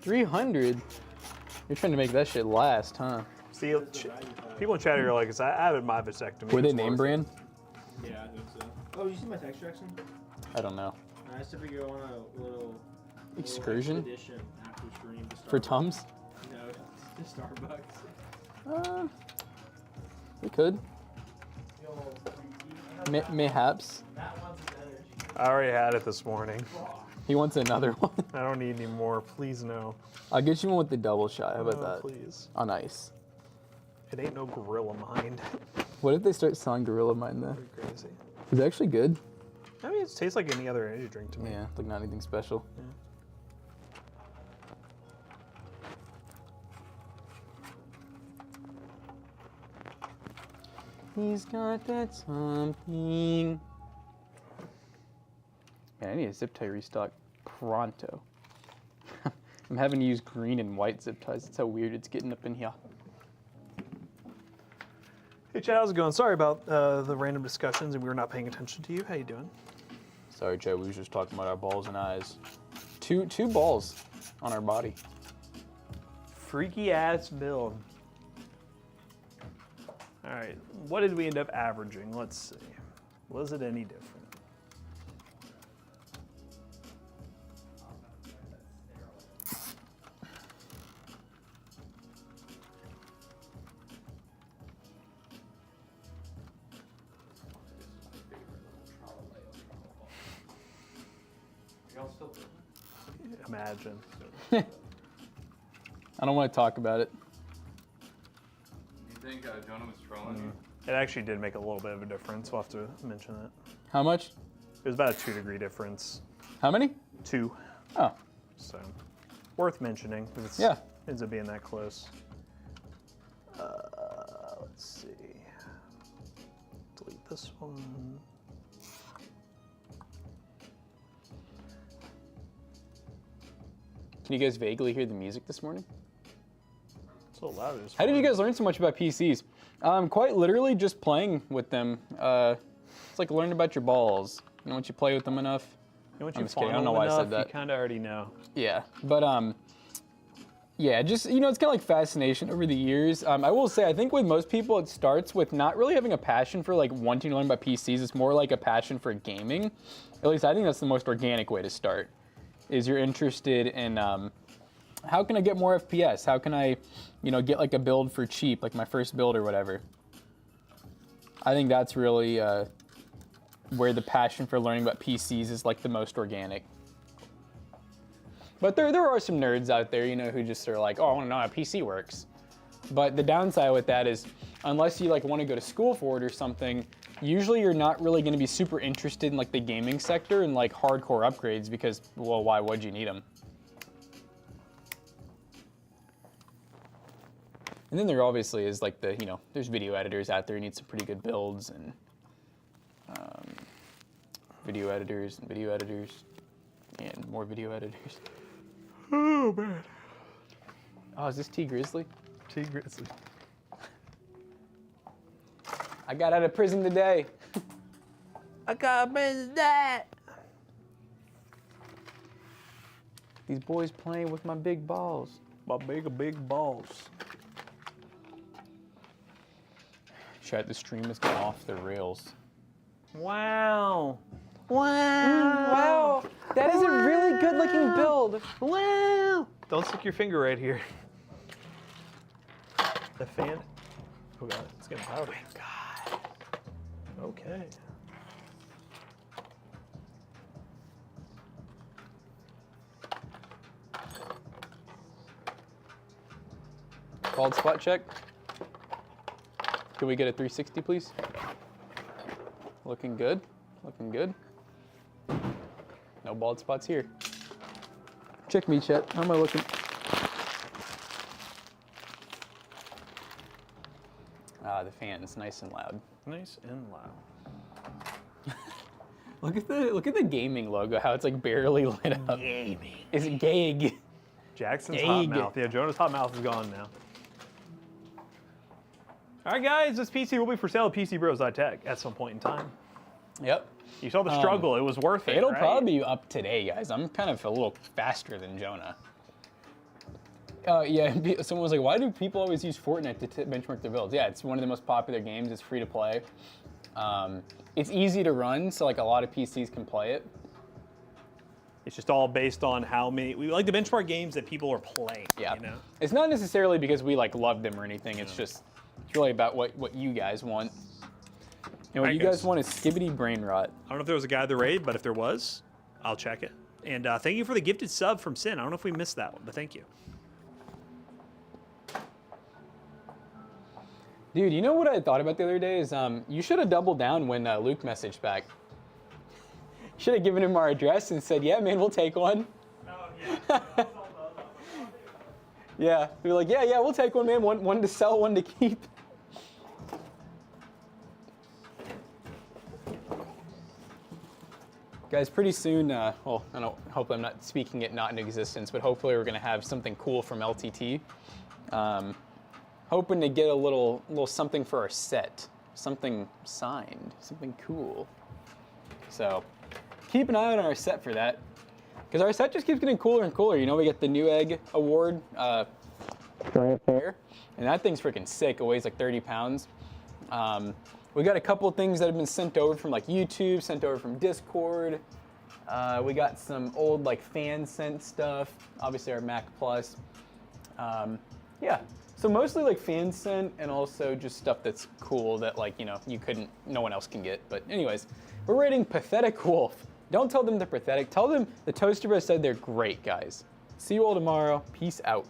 300? You're trying to make that shit last, huh? See, people in chat are like, I haven't my vasectomy. Were they It's name worth brand? Yeah, I think so. Oh, you see my text Jackson? I don't know. I used to figure on a little Excursion? expedition after stream to For Starbucks. Tums? No, to Starbucks. We could. Yo, Mayhaps. Matt wants his energy. I already had it this morning. He wants another one. I don't need any more. Please, no. I'll get you one with the double shot. How about No, that? please. On ice. It ain't no gorilla mind. What if they start selling Gorilla Mine though? Pretty crazy. Is it actually good? I mean, it tastes like any other energy drink to me. Yeah, like not anything special. He's got that something. Man, I need a zip tie restock pronto. I'm having to use green and white zip ties. That's how weird it's getting up in here. Hey, Chad, how's it going? Sorry about the random discussions and we were not paying attention to you. How you doing? Sorry, Joe. We was just talking about our balls and eyes. Two balls on our body. Freaky ass build. All right, what did we end up averaging? Let's see. Was it any different? Imagine. I don't want to talk about it. You think Jonah was trolling you? It actually did make a little bit of a difference. We'll have to mention that. How much? It was about a 2-degree difference. How many? 2. Oh, So, worth mentioning because it's Yeah. ends up being that close. Let's see. Delete this one. can you guys vaguely hear the music this morning? So loud it is. How did you guys learn so much about PCs? Quite literally just playing with them. It's like learning about your balls. You know, once you play with them enough. You know what I'm you just kidding. I don't fondle know why I enough, said that. You kind of already know. Yeah, but Yeah, just, you know, it's kind of like fascination over the years. I will say, I think with most people, it starts with not really having a passion for like wanting to learn about PCs. It's more like a passion for gaming. At least I think that's the most organic way to start, is you're interested in how can I get more FPS? How can I, you know, get like a build for cheap, like my first build or whatever. I think that's really where the passion for learning about PCs is like the most organic. But there are some nerds out there, you know, who just are like, oh, I want to know how a PC works. But the downside with that is, unless you like want to go to school for it or something, usually you're not really going to be super interested in like the gaming sector and like hardcore upgrades because, well, why would you need them? And then there obviously is like the, you know, there's video editors out there who need some pretty good builds and video editors and more video editors. Oh, man. Oh, is this T Grizzly? T Grizzly. I got out of prison today. I got that. These boys playing with my big balls. My big balls. Chat, the stream has gone off the rails. Wow. Wow. That is a really good looking build. Wow. Don't stick your finger right here. The fan. Oh god, it's getting loud. Oh my god. Okay. Bald spot check. Can we get a 360, please? Looking good. Looking good. No bald spots here. Check me, chat. How am I looking? Ah, the fan's nice and loud. Nice and loud. Look at the gaming logo. How it's like barely lit up. Gaming. Is it Gag? Jackson's Gag. hot mouth. Yeah, Jonah's hot mouth is gone now. All right, guys, this PC will be for sale at pcbros.tech at some point in time. Yep. You saw the struggle. It was worth it. It'll right? probably be up today, guys. I'm kind of a little faster than Jonah. Yeah, someone was like, why do people always use Fortnite to benchmark their builds? Yeah, it's one of the most popular games. It's free to play. It's easy to run, so like a lot of PCs can play it. It's just all based on how many. We like to benchmark games that people are playing. Yeah. You know? It's not necessarily because we like love them or anything. It's just, it's really about what you guys want. And what Alright, you guys guys. want is skibbity brain rot. I don't know if there was a guy at the raid, but if there was, I'll check it. And thank you for the gifted sub from Sin. I don't know if we missed that one, but thank you. Dude, you know what I thought about the other day is you should have doubled down when Luke messaged back. Should have given him our address and said, yeah, man, we'll take one. Oh, yeah. Yeah, we were like, yeah, we'll take one, man. One to sell, one to keep. Guys, pretty soon, well, hope I'm not speaking it not in existence, but hopefully we're going to have something cool from LTT. Hoping to get a little something for our set. Something signed, something cool. So keep an eye on our set for that. Because our set just keeps getting cooler and cooler. You know, we get the New Egg Award right there. And that thing's freaking sick. It weighs like 30 pounds. We got a couple of things that have been sent over from like YouTube, sent over from Discord. We got some old like fan sent stuff. Obviously our Mac Plus. Yeah, so mostly like fan sent and also just stuff that's cool that like, you know, no one else can get. But anyways, we're rating Pathetic Wolf. Don't tell them they're pathetic. Tell them the Toaster Bros said they're great, guys. See you all tomorrow. Peace out.